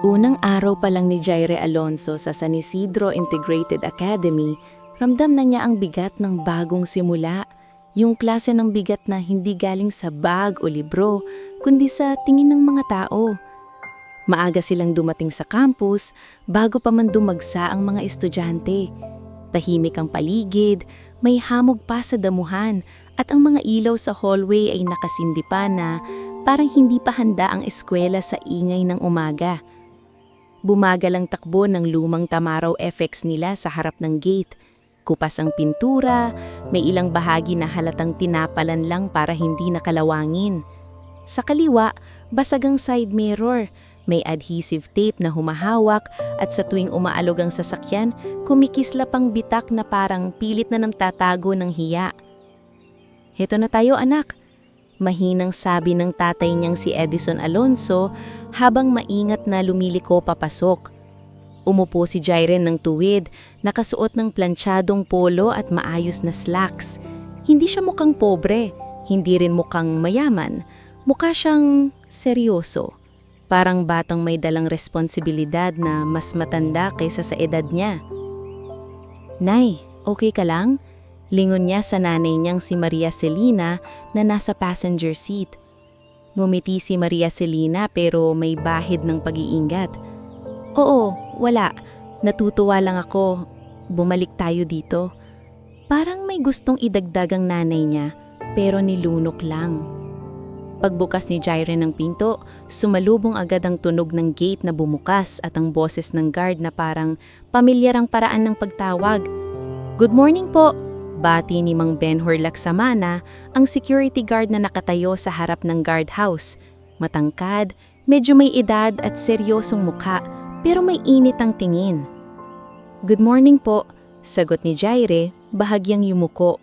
Unang araw pa lang ni Jaire Alonso sa San Isidro Integrated Academy, ramdam na niya ang bigat ng bagong simula. Yung klase ng bigat na hindi galing sa bag o libro, kundi sa tingin ng mga tao. Maaga silang dumating sa campus bago pa man dumagsa ang mga estudyante. Tahimik ang paligid, may hamog pa sa damuhan at ang mga ilaw sa hallway ay nakasindi pa na parang hindi pa handa ang eskwela sa ingay ng umaga. Bumagal ang takbo ng lumang Tamaraw FX nila sa harap ng gate. Kupas ang pintura, may ilang bahagi na halatang tinapalan lang para hindi nakalawangin. Sa kaliwa, basag ang side mirror, may adhesive tape na humahawak at sa tuwing umaalog ang sasakyan, kumikislap ang bitak na parang pilit na tatago ng hiya. "Heto na tayo anak," mahinang sabi ng tatay niyang si Edison Alonso habang maingat na lumiliko papasok. Umupo si Jaire ng tuwid, nakasuot ng plantsadong polo at maayos na slacks. Hindi siya mukhang pobre, hindi rin mukhang mayaman. Mukha siyang seryoso. Parang batang may dalang responsibilidad na mas matanda kaysa sa edad niya. "Nay, okay ka lang?" Lingon niya sa nanay niyang si Maria Celina na nasa passenger seat. Ngumiti si Maria Celina pero may bahid ng pag-iingat. "Oo, wala. Natutuwa lang ako. Bumalik tayo dito." Parang may gustong idagdag ang nanay niya pero nilunok lang. Pagbukas ni Jaire ng pinto, sumalubong agad ang tunog ng gate na bumukas at ang boses ng guard na parang pamilyar ang paraan ng pagtawag. "Good morning po," bati ni Mang Benhur Laksamana, ang security guard na nakatayo sa harap ng guardhouse. Matangkad, medyo may edad at seryosong mukha, pero may init ang tingin. "Good morning po," sagot ni Jaire, bahagyang yumuko.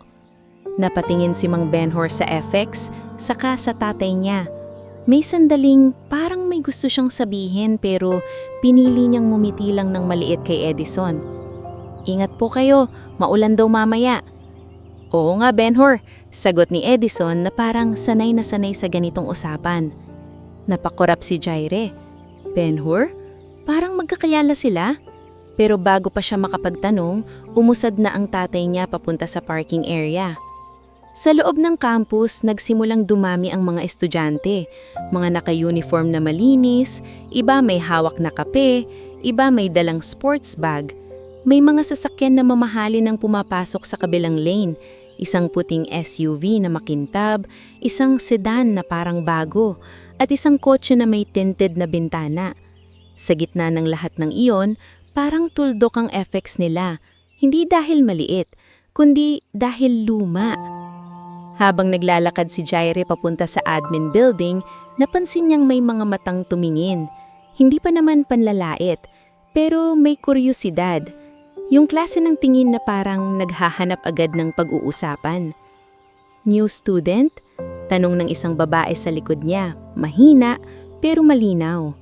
Napatingin si Mang Benhur sa FX, saka sa tatay niya. May sandaling parang may gusto siyang sabihin pero pinili niyang ngumiti lang ng maliit kay Edison. "Ingat po kayo, maulan daw mamaya." "Oo nga Benhur," sagot ni Edison na parang sanay na sanay sa ganitong usapan. Napakurap si Jaire. "Benhur? Parang magkakilala sila?" Pero bago pa siya makapagtanong, umusad na ang tatay niya papunta sa parking area. Sa loob ng campus, nagsimulang dumami ang mga estudyante. Mga naka-uniform na malinis, iba may hawak na kape, iba may dalang sports bag. May mga sasakyan na mamahalin ang pumapasok sa kabilang lane. Isang puting SUV na makintab, isang sedan na parang bago, at isang kotse na may tinted na bintana. Sa gitna ng lahat ng iyon, parang tuldok ang FX nila. Hindi dahil maliit, kundi dahil luma. Habang naglalakad si Jaire papunta sa admin building, napansin niyang may mga matang tumingin. Hindi pa naman panlalait, pero may kuryosidad. Yung klase ng tingin na parang naghahanap agad ng pag-uusapan. "New student?" Tanong ng isang babae sa likod niya, mahina pero malinaw.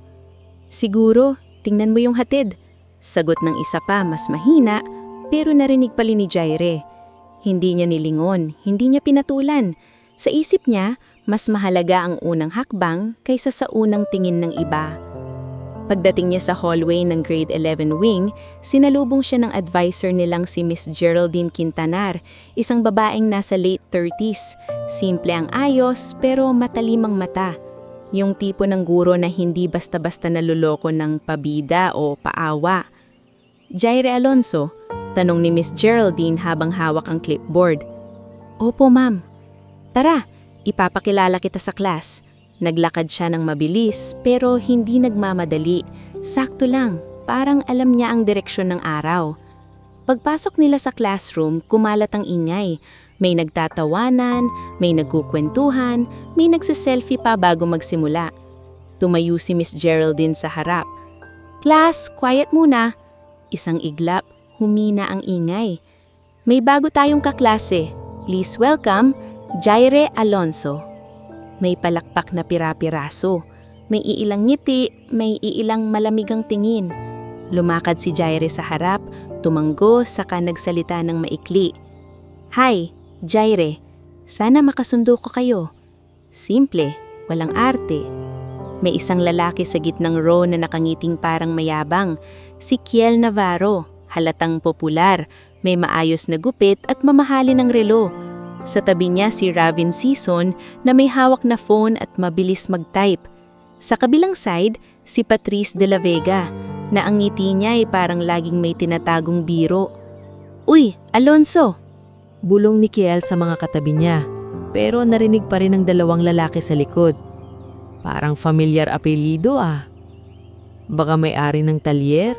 "Siguro, tingnan mo yung hatid." Sagot ng isa pa mas mahina pero narinig pali ni Jaire. Hindi niya nilingon, hindi niya pinatulan. Sa isip niya, mas mahalaga ang unang hakbang kaysa sa unang tingin ng iba. Pagdating niya sa hallway ng grade 11 wing, sinalubong siya ng advisor nilang si Miss Geraldine Quintanar, isang babaeng nasa late 30s. Simple ang ayos pero matalimang mata. Yung tipo ng guro na hindi basta-basta naluloko ng pabida o paawa. "Jaire Alonso?" tanong ni Miss Geraldine habang hawak ang clipboard. "Opo, ma'am." "Tara, ipapakilala kita sa class." Naglakad siya ng mabilis pero hindi nagmamadali. Sakto lang, parang alam niya ang direksyon ng araw. Pagpasok nila sa classroom, kumalat ang ingay. May nagtatawanan, may nagkukwentuhan, may nagsiselfie pa bago magsimula. Tumayo si Miss Geraldine sa harap. "Class, quiet muna." Isang iglap, humina ang ingay. "May bago tayong kaklase. Please welcome, Jaire Alonso." May palakpak na pira-piraso. May iilang ngiti, may iilang malamigang tingin. Lumakad si Jaire sa harap, tumanggo saka nagsalita ng maikli. "Hi, Jaire. Sana makasundo ko kayo. Simple, walang arte." May isang lalaki sa gitnang row na nakangiting parang mayabang. Si Kiel Navarro, halatang popular, may maayos na gupit at mamahalin ng relo. Sa tabi niya si Ravin Sison na may hawak na phone at mabilis mag-type. Sa kabilang side, si Patrice de la Vega, na ang ngiti niya ay parang laging may tinatagong biro. "Uy, Alonso!" Bulong ni Kiel sa mga katabi niya, pero narinig pa rin ng dalawang lalaki sa likod. Parang familiar apelyido ah. Baka may-ari ng talyer?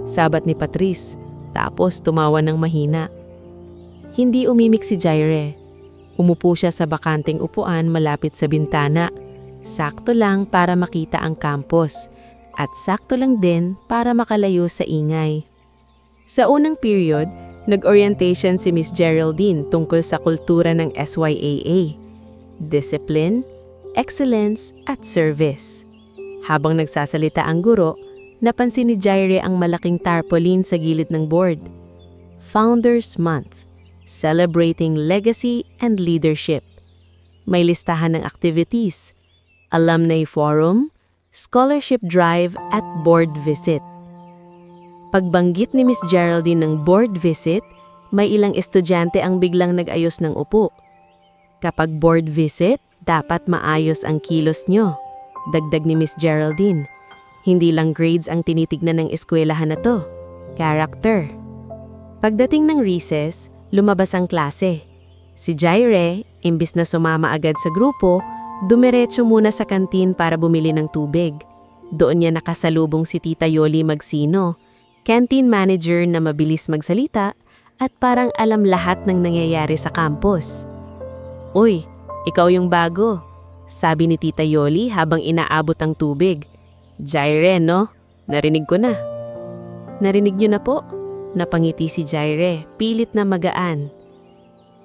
Sabat ni Patrice, tapos tumawa ng mahina. Hindi umimik si Jaire. Umupo siya sa bakanting upuan malapit sa bintana. Sakto lang para makita ang campus at sakto lang din para makalayo sa ingay. Sa unang period, nag-orientation si Miss Geraldine tungkol sa kultura ng SYAA, discipline, excellence at service. Habang nagsasalita ang guro, napansin ni Jaire ang malaking tarpaulin sa gilid ng board. Founders Month, celebrating legacy and leadership. May listahan ng activities, alumni forum, scholarship drive at board visit. Pagbanggit ni Miss Geraldine ng board visit, may ilang estudyante ang biglang nag-ayos ng upo. Kapag board visit, dapat maayos ang kilos nyo, dagdag ni Miss Geraldine. Hindi lang grades ang tinitignan ng eskwelahan na to, character. Pagdating ng recess, lumabas ang klase. Si Jaire, imbis na sumama agad sa grupo, dumiretso muna sa kantin para bumili ng tubig. Doon niya nakasalubong si Tita Yoli Magsino, canteen manager na mabilis magsalita at parang alam lahat ng nangyayari sa campus. "Uy, ikaw yung bago," sabi ni Tita Yoli habang inaabot ang tubig. "Jaire, no? Narinig ko na." "Narinig niyo na po?" Napangiti si Jaire, pilit na magaan.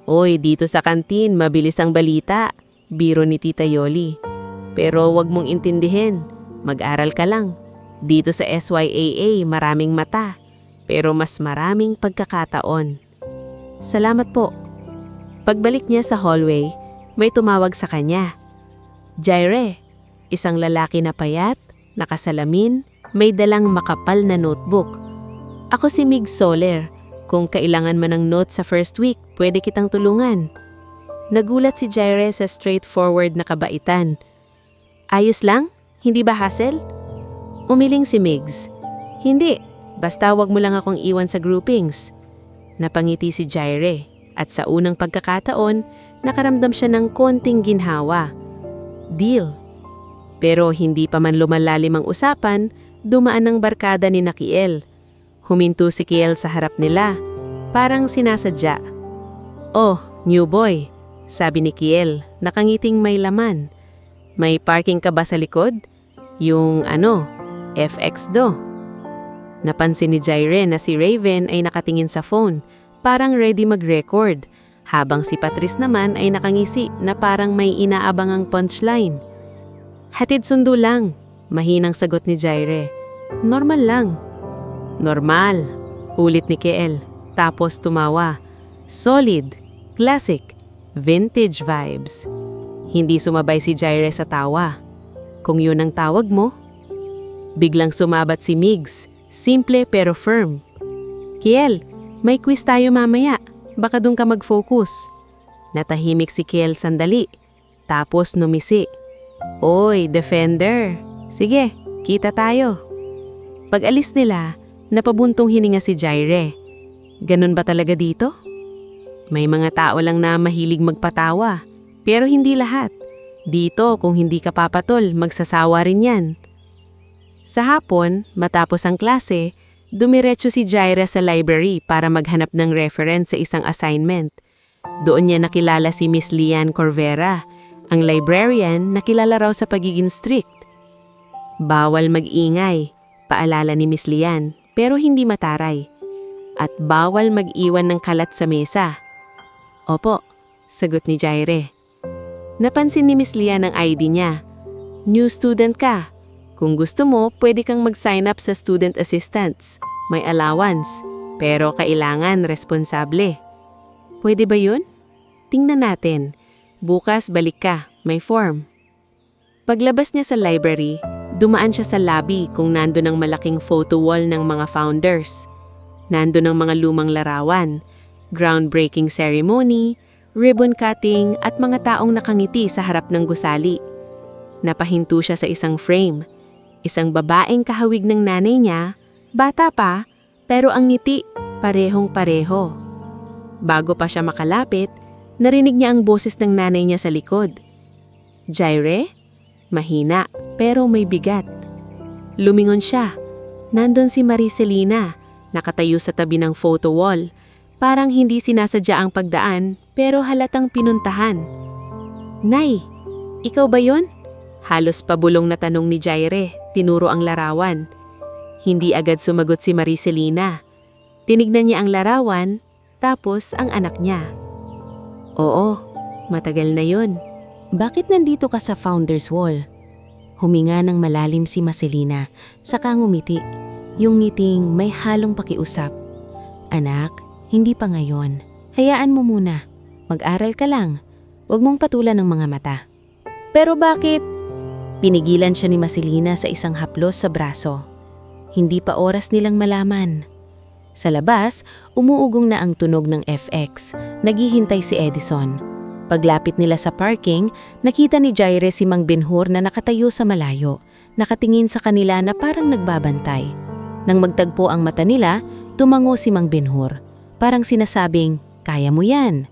"Uy, dito sa kantin, mabilis ang balita," biro ni Tita Yoli. "Pero wag mong intindihin, mag-aral ka lang. Dito sa SYAA, maraming mata, pero mas maraming pagkakataon." "Salamat po." Pagbalik niya sa hallway, may tumawag sa kanya. Jaire, isang lalaki na payat, nakasalamin, may dalang makapal na notebook. "Ako si Mig Soler. Kung kailangan man ng note sa first week, pwede kitang tulungan." Nagulat si Jaire sa straightforward na kabaitan. "Ayos lang? Hindi ba hassle?" Umiling si Migs. "Hindi, basta wag mo lang akong iwan sa groupings." Napangiti si Jaire at sa unang pagkakataon, nakaramdam siya ng konting ginhawa. Deal. Pero hindi pa man lumalalim ang usapan, dumaan ang barkada ni Kiel. Huminto si Kiel sa harap nila, parang sinasadya. "Oh, new boy," sabi ni Kiel, nakangiting may laman. "May parking ka ba sa likod? Yung FX do." Napansin ni Jaire na si Raven ay nakatingin sa phone, parang ready mag-record, habang si Patrice naman ay nakangisi na parang may inaabangang punchline. "Hatid sundo lang," mahinang sagot ni Jaire. "Normal lang." "Normal," ulit ni Kiel, tapos tumawa. "Solid, classic, vintage vibes." Hindi sumabay si Jaire sa tawa. "Kung yun ang tawag mo." Biglang sumabat si Migs, simple pero firm. "Kiel, may quiz tayo mamaya. Baka doon ka mag-focus." Natahimik si Kiel sandali, tapos numisi. "Oy, defender. Sige, kita tayo." Pag-alis nila, napabuntong hininga si Jaire. Ganun ba talaga dito? May mga tao lang na mahilig magpatawa, pero hindi lahat. Dito, kung hindi ka papatol, magsasawa rin yan. Sa hapon, matapos ang klase, dumiretso si Jaire sa library para maghanap ng reference sa isang assignment. Doon niya nakilala si Miss Lian Corvera, ang librarian na kilala raw sa pagiging strict. Bawal mag-ingay, paalala ni Miss Lian, pero hindi mataray. At bawal mag-iwan ng kalat sa mesa. "Opo," sagot ni Jaire. Napansin ni Miss Lian ang ID niya. "New student ka. Kung gusto mo, pwede kang mag-sign up sa student assistants. May allowance, pero kailangan responsable." "Pwede ba yun? Tingnan natin. Bukas balik ka, may form." Paglabas niya sa library, dumaan siya sa lobby kung nandun ang malaking photo wall ng mga founders. Nandun ang mga lumang larawan, groundbreaking ceremony, ribbon cutting at mga taong nakangiti sa harap ng gusali. Napahinto siya sa isang frame. Isang babaeng kahawig ng nanay niya, bata pa, pero ang ngiti parehong-pareho. Bago pa siya makalapit, narinig niya ang boses ng nanay niya sa likod. Jaire? Mahina, pero may bigat. Lumingon siya. Nandun si Maricelina, nakatayo sa tabi ng photo wall. Parang hindi sinasadya ang pagdaan, pero halatang pinuntahan. Nay, ikaw ba yon? Halos pabulong na tanong ni Jaire, tinuro ang larawan. Hindi agad sumagot si Maricelina. Tinignan niya ang larawan, tapos ang anak niya. Oo, matagal na yon. Bakit nandito ka sa Founders Wall? Huminga ng malalim si Marcelina, saka ngumiti. Yung ngiting may halong pakiusap. Anak, hindi pa ngayon. Hayaan mo muna. Mag-aral ka lang. Huwag mong patulan ng mga mata. Pero bakit? Pinigilan siya ni Marcelina sa isang haplos sa braso. Hindi pa oras nilang malaman. Sa labas, umuugong na ang tunog ng FX. Naghihintay si Edison. Paglapit nila sa parking, nakita ni Jaire si Mang Benhur na nakatayo sa malayo, nakatingin sa kanila na parang nagbabantay. Nang magtagpo ang mata nila, tumango si Mang Benhur. Parang sinasabing, kaya mo yan.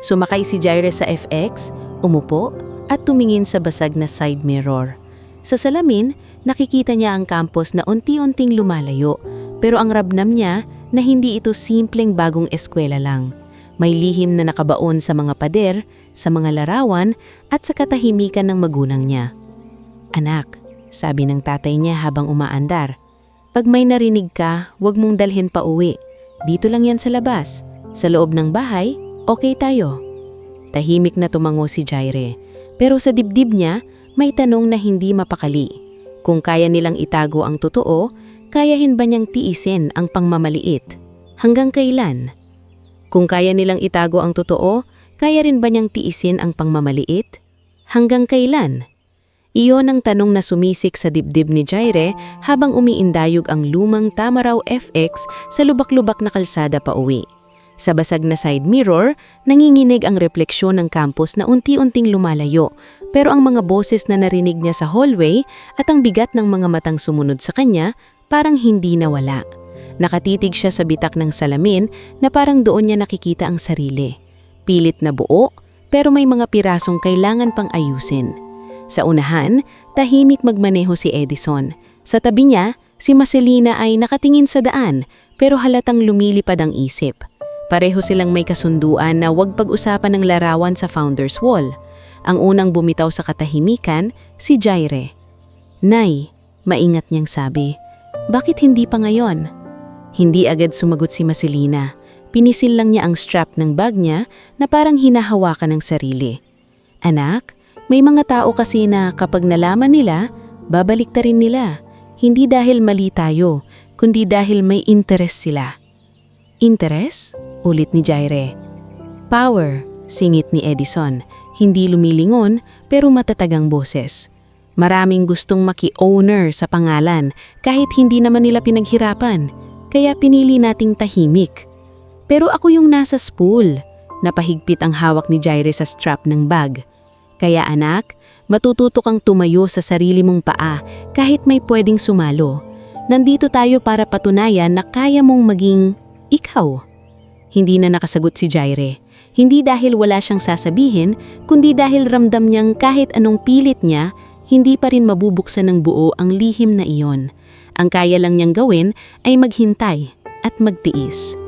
Sumakay si Jaire sa FX, umupo, at tumingin sa basag na side mirror. Sa salamin, nakikita niya ang campus na unti-unting lumalayo, pero ang ramdam niya na hindi ito simpleng bagong eskwela lang. May lihim na nakabaon sa mga pader, sa mga larawan, at sa katahimikan ng magulang niya. Anak, sabi ng tatay niya habang umaandar, pag may narinig ka, huwag mong dalhin pa uwi. Dito lang yan sa labas. Sa loob ng bahay, okay tayo. Tahimik na tumango si Jaire, pero sa dibdib niya, may tanong na hindi mapakali. Kung kaya nilang itago ang totoo, kayahin ba niyang tiisin ang pangmamaliit? Hanggang kailan? Kung kaya nilang itago ang totoo, kaya rin ba niyang tiisin ang pangmamaliit? Hanggang kailan? Iyon ang tanong na sumisik sa dibdib ni Jaire habang umiindayog ang lumang Tamaraw FX sa lubak-lubak na kalsada pa uwi. Sa basag na side mirror, nanginginig ang refleksyon ng campus na unti-unting lumalayo, pero ang mga boses na narinig niya sa hallway at ang bigat ng mga matang sumunod sa kanya parang hindi nawala. Nakatitig siya sa bitak ng salamin na parang doon niya nakikita ang sarili. Pilit na buo, pero may mga pirasong kailangan pang ayusin. Sa unahan, tahimik magmaneho si Edison. Sa tabi niya, si Marcelina ay nakatingin sa daan, pero halatang lumilipad ang isip. Pareho silang may kasunduan na huwag pag-usapan ng larawan sa Founders Wall. Ang unang bumitaw sa katahimikan, si Jaire. Nay, maingat niyang sabi, bakit hindi pa ngayon? Hindi agad sumagot si Marcelina. Pinisil lang niya ang strap ng bag niya na parang hinahawakan ng sarili. Anak, may mga tao kasi na kapag nalaman nila, babalik ta rin nila. Hindi dahil mali tayo, kundi dahil may interes sila. Interes? Ulit ni Jaire. Power, singit ni Edison. Hindi lumilingon pero matatag ang boses. Maraming gustong maki-owner sa pangalan kahit hindi naman nila pinaghirapan. Kaya pinili nating tahimik. Pero ako yung nasa spool. Napahigpit ang hawak ni Jaire sa strap ng bag. Kaya anak, matututo kang tumayo sa sarili mong paa kahit may pwedeng sumalo. Nandito tayo para patunayan na kaya mong maging ikaw. Hindi na nakasagot si Jaire. Hindi dahil wala siyang sasabihin, kundi dahil ramdam niyang kahit anong pilit niya, hindi pa rin mabubuksan ng buo ang lihim na iyon. Ang kaya lang niyang gawin ay maghintay at magtiis.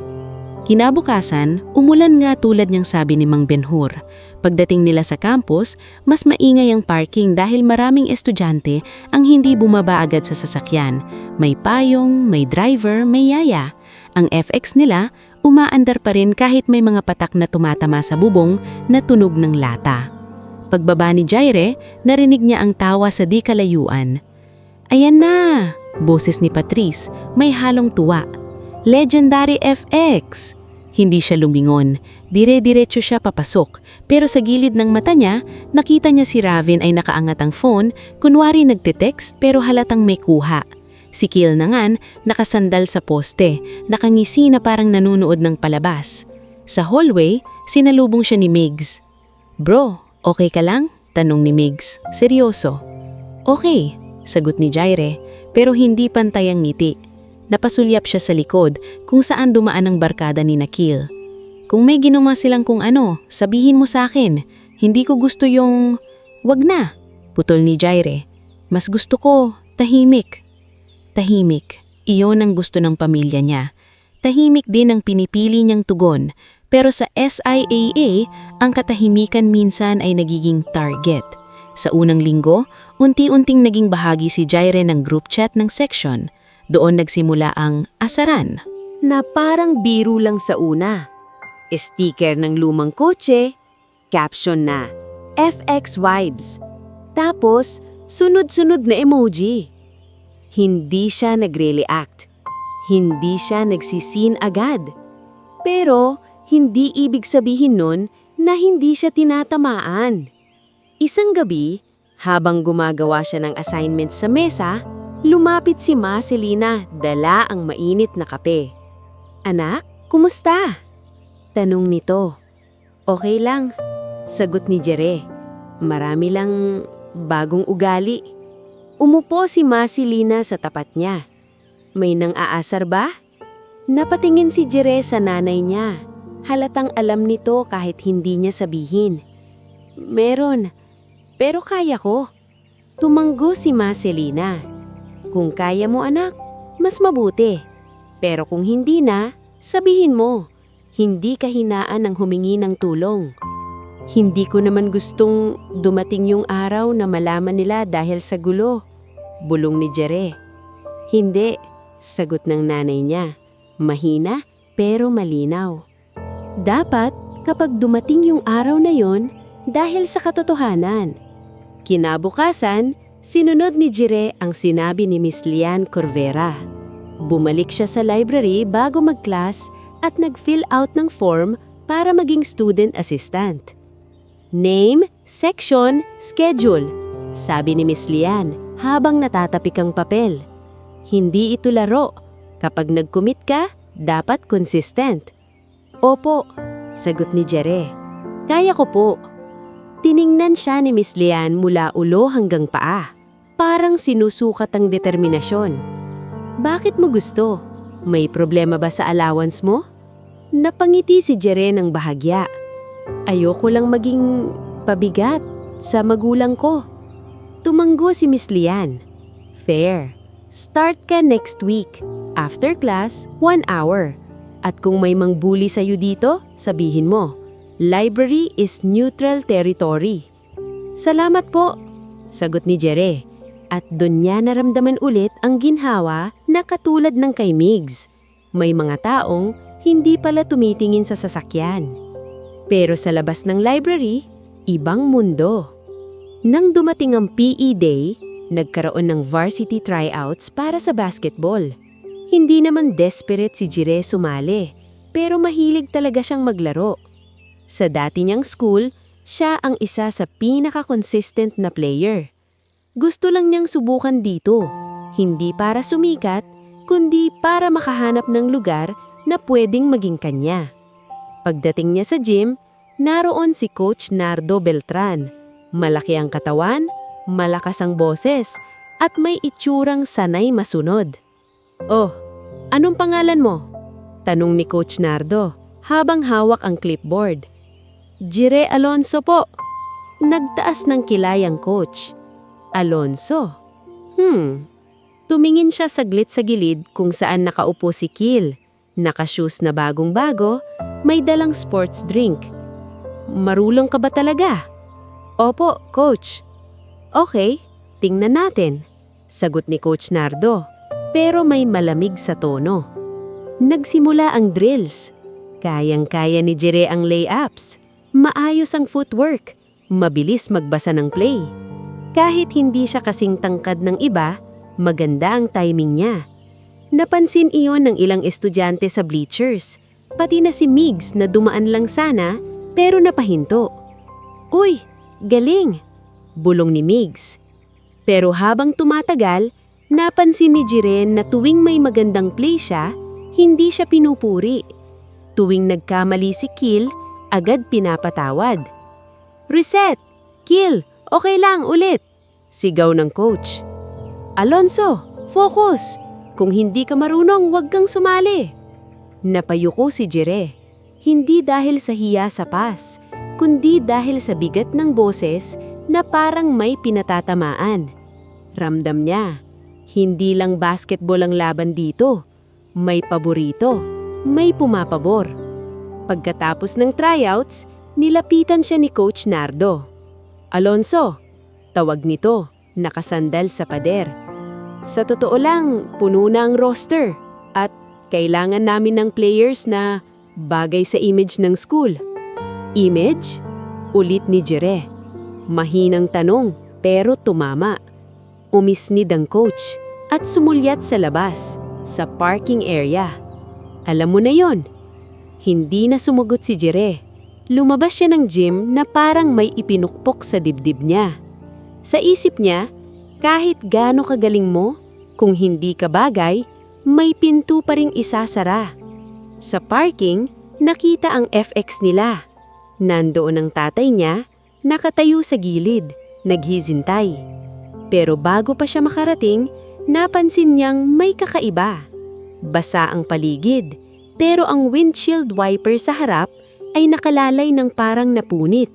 Kinabukasan, umulan nga tulad niyang sabi ni Mang Benhur. Pagdating nila sa campus, mas maingay ang parking dahil maraming estudyante ang hindi bumaba agad sa sasakyan. May payong, may driver, may yaya. Ang FX nila, umaandar pa rin kahit may mga patak na tumatama sa bubong na tunog ng lata. Pagbaba ni Jaire, narinig niya ang tawa sa di kalayuan. Ayan na! Boses ni Patrice, may halong tuwa. Legendary FX! Hindi siya lumingon. Dire-diretso siya papasok. Pero sa gilid ng mata niya, nakita niya si Ravin ay nakaangat ang phone, kunwari nagte-text pero halatang may kuha. Si Kiel naman, nakasandal sa poste, nakangisi na parang nanunood ng palabas. Sa hallway, sinalubong siya ni Migs. "Bro, okay ka lang?" tanong ni Migs. Seryoso. "Okay," sagot ni Jaire, pero hindi pantay ang ngiti. Napasulyap siya sa likod kung saan dumaan ang barkada ni Kiel. "Kung may ginawa silang kung ano, sabihin mo sa akin. Hindi ko gusto yung..." "Wag na," putol ni Jaire. "Mas gusto ko, tahimik." Tahimik, iyon ang gusto ng pamilya niya. Tahimik din ang pinipili niyang tugon, pero sa SIAA, ang katahimikan minsan ay nagiging target. Sa unang linggo, unti-unting naging bahagi si Jaire ng group chat ng section. Doon nagsimula ang asaran. Na parang biro lang sa una. Sticker ng lumang kotse, caption na FX Vibes. Tapos, sunod-sunod na emoji. Hindi siya nagre-react. Hindi siya nagsisin agad. Pero, hindi ibig sabihin nun na hindi siya tinatamaan. Isang gabi, habang gumagawa siya ng assignment sa mesa, lumapit si Marcelina, dala ang mainit na kape. "Anak, kumusta?" tanong nito. "Okay lang," sagot ni Jere. "Marami lang bagong ugali." Umupo si Marcelina sa tapat niya. "May nang-aasar ba?" Napatingin si Jere sa nanay niya. Halatang alam nito kahit hindi niya sabihin. "Meron, pero kaya ko." Tumanggo si Marcelina. "Kung kaya mo anak, mas mabuti. Pero kung hindi na, sabihin mo. Hindi kahinaan ang humingi ng tulong. Hindi ko naman gustong dumating yung araw na malaman nila dahil sa gulo." Bulong ni Jere. "Hindi," sagot ng nanay niya. Mahina pero malinaw. Dapat kapag dumating yung araw na yon dahil sa katotohanan. Kinabukasan, sinunod ni Jere ang sinabi ni Miss Lian Corvera. Bumalik siya sa library bago mag-class at nag-fill out ng form para maging student assistant. "Name, section, schedule," sabi ni Miss Lian habang natatapik ang papel. "Hindi ito laro. Kapag nag-commit ka, dapat consistent." "Opo," sagot ni Jere. "Kaya ko po." Tiningnan siya ni Miss Lian mula ulo hanggang paa. Parang sinusukat ang determinasyon. "Bakit mo gusto? May problema ba sa allowance mo?" Napangiti si Jere ng bahagya. "Ayoko lang maging pabigat sa magulang ko." Tumanggo si Miss Lian. "Fair. Start ka next week. After class, 1 hour. At kung may mangbuli sa'yo dito, sabihin mo, library is neutral territory." "Salamat po," sagot ni Jere. At doon niya naramdaman ulit ang ginhawa na katulad ng kay Migs. May mga taong hindi pala tumitingin sa sasakyan. Pero sa labas ng library, ibang mundo. Nang dumating ang PE Day, nagkaroon ng varsity tryouts para sa basketball. Hindi naman desperate si Jere sumali, pero mahilig talaga siyang maglaro. Sa dati niyang school, siya ang isa sa pinaka-consistent na player. Gusto lang niyang subukan dito, hindi para sumikat, kundi para makahanap ng lugar na pwedeng maging kanya. Pagdating niya sa gym, naroon si Coach Nardo Beltran. Malaki ang katawan, malakas ang boses, at may itsurang sanay masunod. "Oh, anong pangalan mo?" tanong ni Coach Nardo habang hawak ang clipboard. "Jere Alonso po." Nagtaas ng kilay ang coach. "Alonso? Tumingin siya saglit sa gilid kung saan nakaupo si Kiel. Naka-shoes na bagong-bago, may dalang sports drink. "Marulong ka ba talaga?" "Opo, coach." "Okay, tingnan natin," sagot ni Coach Nardo, pero may malamig sa tono. Nagsimula ang drills. Kayang-kaya ni Jere ang layups. Maayos ang footwork. Mabilis magbasa ng play. Kahit hindi siya kasing tangkad ng iba, maganda ang timing niya. Napansin iyon ng ilang estudyante sa bleachers. Pati na si Migs na dumaan lang sana pero napahinto. Uy, galing! Bulong ni Migs. Pero habang tumatagal, napansin ni Jiren na tuwing may magandang play siya, hindi siya pinupuri. Tuwing nagkamali si Kill, agad pinapatawad. Reset! Kill! Okay lang, ulit! Sigaw ng coach. Alonso, focus! Kung hindi ka marunong, huwag kang sumali. Napayuko si Jire. Hindi dahil sa hiya sa pass, kundi dahil sa bigat ng boses na parang may pinatatamaan. Ramdam niya, hindi lang basketball ang laban dito. May paborito, may pumapabor. Pagkatapos ng tryouts, nilapitan siya ni Coach Nardo. Alonso, tawag nito, nakasandal sa pader. Sa totoo lang, puno na ang roster at kailangan namin ng players na bagay sa image ng school. Image? Ulit ni Jire. Mahinang tanong pero tumama. Umisnid ang coach at sumulyat sa labas, sa parking area. Alam mo na yon. Hindi na sumugot si Jire. Lumabas siya ng gym na parang may ipinukpok sa dibdib niya. Sa isip niya, kahit gaano kagaling mo, kung hindi ka bagay, may pinto pa ring isasara. Sa parking, nakita ang FX nila. Nandoon ang tatay niya, nakatayo sa gilid, naghihintay. Pero bago pa siya makarating, napansin niyang may kakaiba. Basa ang paligid, pero ang windshield wiper sa harap ay nakalalay ng parang napunit.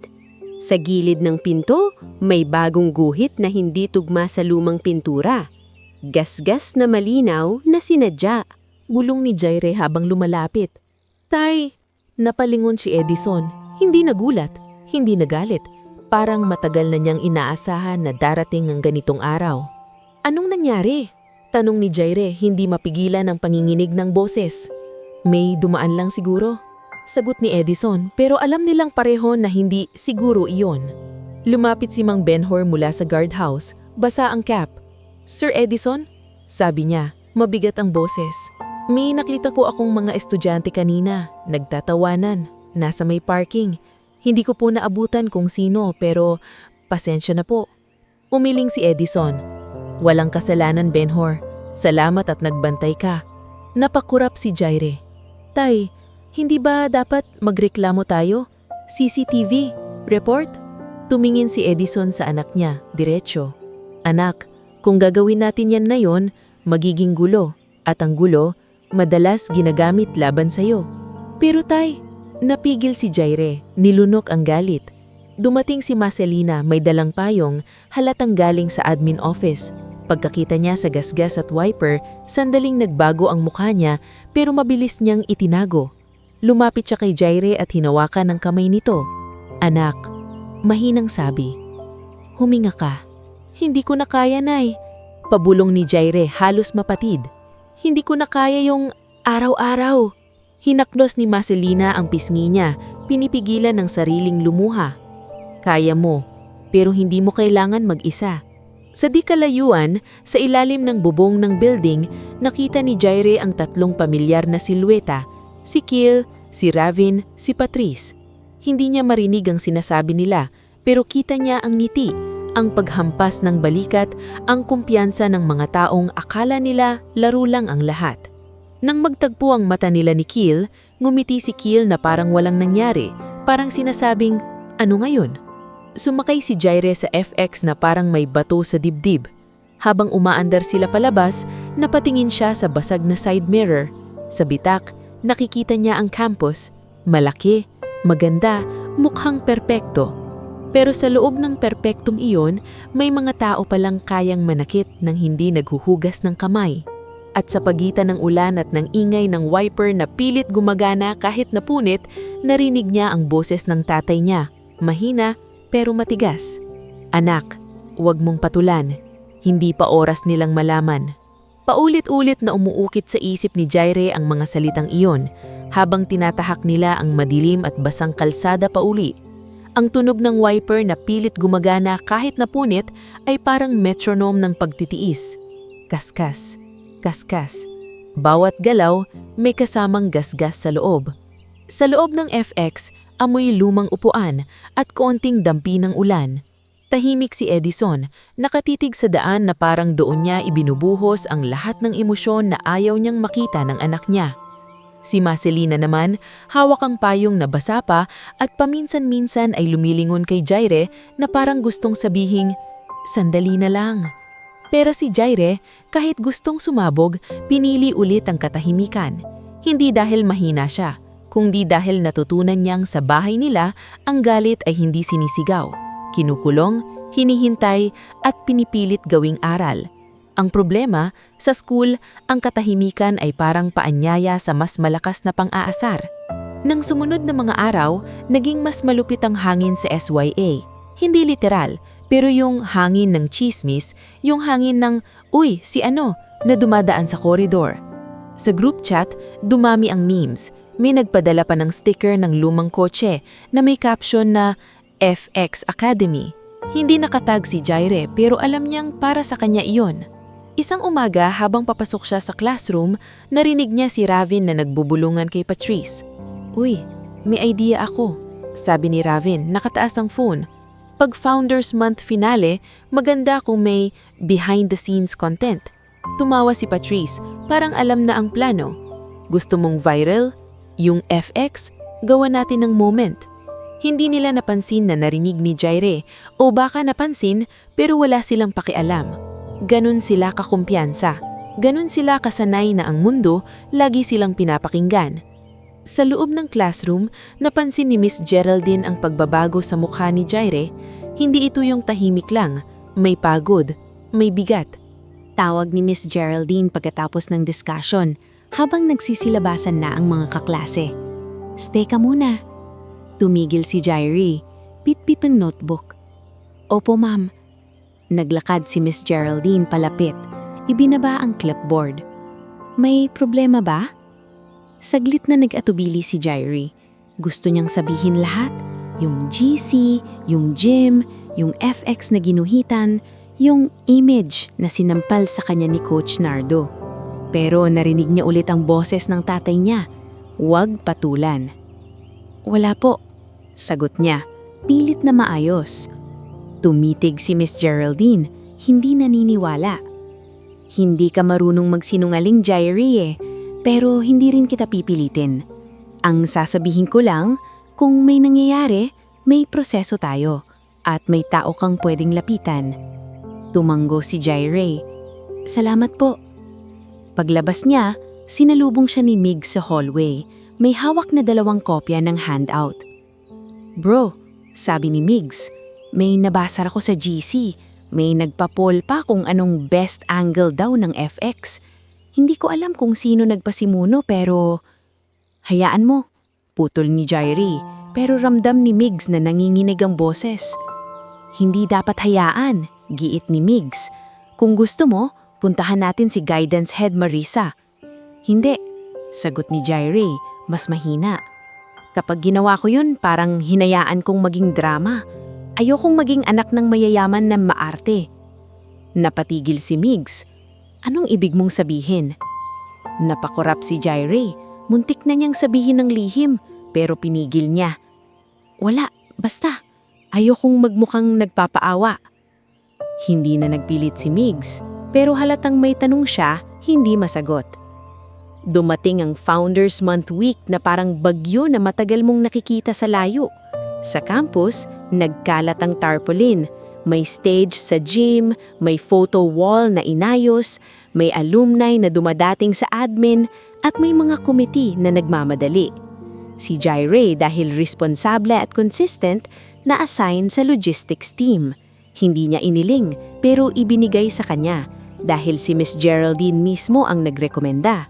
Sa gilid ng pinto, may bagong guhit na hindi tugma sa lumang pintura. Gasgas na malinaw na sinadya. Bulong ni Jaire habang lumalapit. Tay, napalingon si Edison. Hindi nagulat, hindi nagalit. Parang matagal na niyang inaasahan na darating ang ganitong araw. Anong nangyari? Tanong ni Jaire, hindi mapigilan ang panginginig ng boses. May dumaan lang siguro. Sagot ni Edison, pero alam nilang pareho na hindi siguro iyon. Lumapit si Mang Benhor mula sa guardhouse, basa ang cap. Sir Edison? Sabi niya, mabigat ang boses. May nakita po akong mga estudyante kanina, nagtatawanan, nasa may parking. Hindi ko po naabutan kung sino pero pasensya na po. Umiling si Edison. Walang kasalanan, Benhor. Salamat at nagbantay ka. Napakurap si Jaire. Tay, hindi ba dapat magreklamo tayo? CCTV, report? Tumingin si Edison sa anak niya, diretso. Anak, kung gagawin natin yan na yon, magiging gulo. At ang gulo, madalas ginagamit laban sa'yo. Pero tay, napigil si Jaire, nilunok ang galit. Dumating si Marcelina, may dalang payong, halatang galing sa admin office. Pagkakita niya sa gasgas at wiper, sandaling nagbago ang mukha niya pero mabilis niyang itinago. Lumapit siya kay Jaire at hinawakan ang kamay nito. Anak, mahinang sabi. Huminga ka. Hindi ko na kaya, Nay. Pabulong ni Jaire halos mapatid. Hindi ko na kaya yung araw-araw. Hinaklos ni Marcelina ang pisngi niya, pinipigilan ng sariling lumuha. Kaya mo, pero hindi mo kailangan mag-isa. Sa di kalayuan, sa ilalim ng bubong ng building, nakita ni Jaire ang tatlong pamilyar na silweta. Si Kill, si Ravin, si Patrice. Hindi niya marinig ang sinasabi nila, pero kita niya ang ngiti, ang paghampas ng balikat, ang kumpiyansa ng mga taong akala nila laro lang ang lahat. Nang magtagpo ang mata nila ni Kill, ngumiti si Kill na parang walang nangyari, parang sinasabing, ano ngayon? Sumakay si Jaire sa FX na parang may bato sa dibdib. Habang umaandar sila palabas, napatingin siya sa basag na side mirror. Sa bitak, nakikita niya ang campus, malaki, maganda, mukhang perpekto. Pero sa loob ng perpektong iyon, may mga tao palang kayang manakit nang hindi naghuhugas ng kamay. At sa pagitan ng ulan at ng ingay ng wiper na pilit gumagana kahit napunit, narinig niya ang boses ng tatay niya, mahina pero matigas. Anak, huwag mong patulan. Hindi pa oras nilang malaman. Paulit-ulit na umuukit sa isip ni Jaire ang mga salitang iyon habang tinatahak nila ang madilim at basang kalsada pauli. Ang tunog ng wiper na pilit gumagana kahit napunit ay parang metronome ng pagtitiis. Kaskas, kaskas. Bawat galaw may kasamang gasgas sa loob. Sa loob ng FX, amoy lumang upuan at konting dampi ng ulan. Tahimik si Edison, nakatitig sa daan na parang doon niya ibinubuhos ang lahat ng emosyon na ayaw niyang makita ng anak niya. Si Marcelina naman, hawak ang payong na basa pa at paminsan-minsan ay lumilingon kay Jaire na parang gustong sabihing, "Sandali na lang." Pero si Jaire, kahit gustong sumabog, pinili ulit ang katahimikan. Hindi dahil mahina siya, kundi dahil natutunan niyang sa bahay nila ang galit ay hindi sinisigaw, kinukulong, hinihintay at pinipilit gawing aral. Ang problema, sa school, ang katahimikan ay parang paanyaya sa mas malakas na pang-aasar. Nang sumunod na mga araw, naging mas malupit ang hangin sa SYA. Hindi literal, pero yung hangin ng chismis, yung hangin ng, "Uy, si ano?" na dumadaan sa koridor. Sa group chat, dumami ang memes. May nagpadala pa ng sticker ng lumang kotse na may caption na FX Academy. Hindi nakatag si Jaire pero alam niyang para sa kanya iyon. Isang umaga habang papasok siya sa classroom, narinig niya si Ravin na nagbubulungan kay Patrice. "Uy, may idea ako," sabi ni Ravin, nakataas ang phone. Pag Founders Month finale, maganda kung may behind-the-scenes content. Tumawa si Patrice, parang alam na ang plano. "Gusto mong viral? Yung FX, gawa natin ng moment." Hindi nila napansin na narinig ni Jaire o baka napansin pero wala silang pakialam. Ganun sila kakumpiyansa. Ganun sila kasanay na ang mundo lagi silang pinapakinggan. Sa loob ng classroom, napansin ni Miss Geraldine ang pagbabago sa mukha ni Jaire. Hindi ito yung tahimik lang, may pagod, may bigat. Tawag ni Miss Geraldine pagkatapos ng discussion habang nagsisilabasan na ang mga kaklase. "Stay ka muna." Tumigil si Jaire, pit-pit ng notebook. "Opo, ma'am." Naglakad si Miss Geraldine palapit, ibinaba ang clipboard. "May problema ba?" Saglit na nag-atubili si Jaire. Gusto niyang sabihin lahat, yung GC, yung gym, yung FX na ginuhitan, yung image na sinampal sa kanya ni Coach Nardo. Pero narinig niya ulit ang boses ng tatay niya, "Huwag patulan." "Wala po," sagot niya, pilit na maayos. Tumitig si Miss Geraldine, hindi naniniwala. "Hindi ka marunong magsinungaling, Jaire, pero hindi rin kita pipilitin. Ang sasabihin ko lang, kung may nangyayari, may proseso tayo at may tao kang pwedeng lapitan." Tumanggo si Jaire. "Salamat po." Paglabas niya, sinalubong siya ni Mig sa hallway. May hawak na 2 kopya ng handout. "Bro," sabi ni Migs, "may nabasa ako sa GC. May nagpa-poll pa kung anong best angle daw ng FX. Hindi ko alam kung sino nagpasimuno pero..." "Hayaan mo," putol ni Jaire, pero ramdam ni Migs na nanginginig ang boses. "Hindi dapat hayaan," giit ni Migs. "Kung gusto mo, puntahan natin si Guidance Head Marisa." "Hindi," sagot ni Jaire, mas mahina. "Kapag ginawa ko yun, parang hinayaan kong maging drama. Ayokong maging anak ng mayayaman na maarte." Napatigil si Migs. "Anong ibig mong sabihin?" Napakorap si Jaire. Muntik na niyang sabihin ng lihim, pero pinigil niya. "Wala, basta. Ayokong magmukhang nagpapaawa." Hindi na nagpilit si Migs, pero halatang may tanong siya, hindi masagot. Dumating ang Founders Month Week na parang bagyo na matagal mong nakikita sa layo. Sa campus, nagkalat ang tarpaulin. May stage sa gym, may photo wall na inayos, may alumni na dumadating sa admin, at may mga committee na nagmamadali. Si Jaire, dahil responsable at consistent, na-assign sa logistics team. Hindi niya iniling, pero ibinigay sa kanya dahil si Miss Geraldine mismo ang nagrekomenda.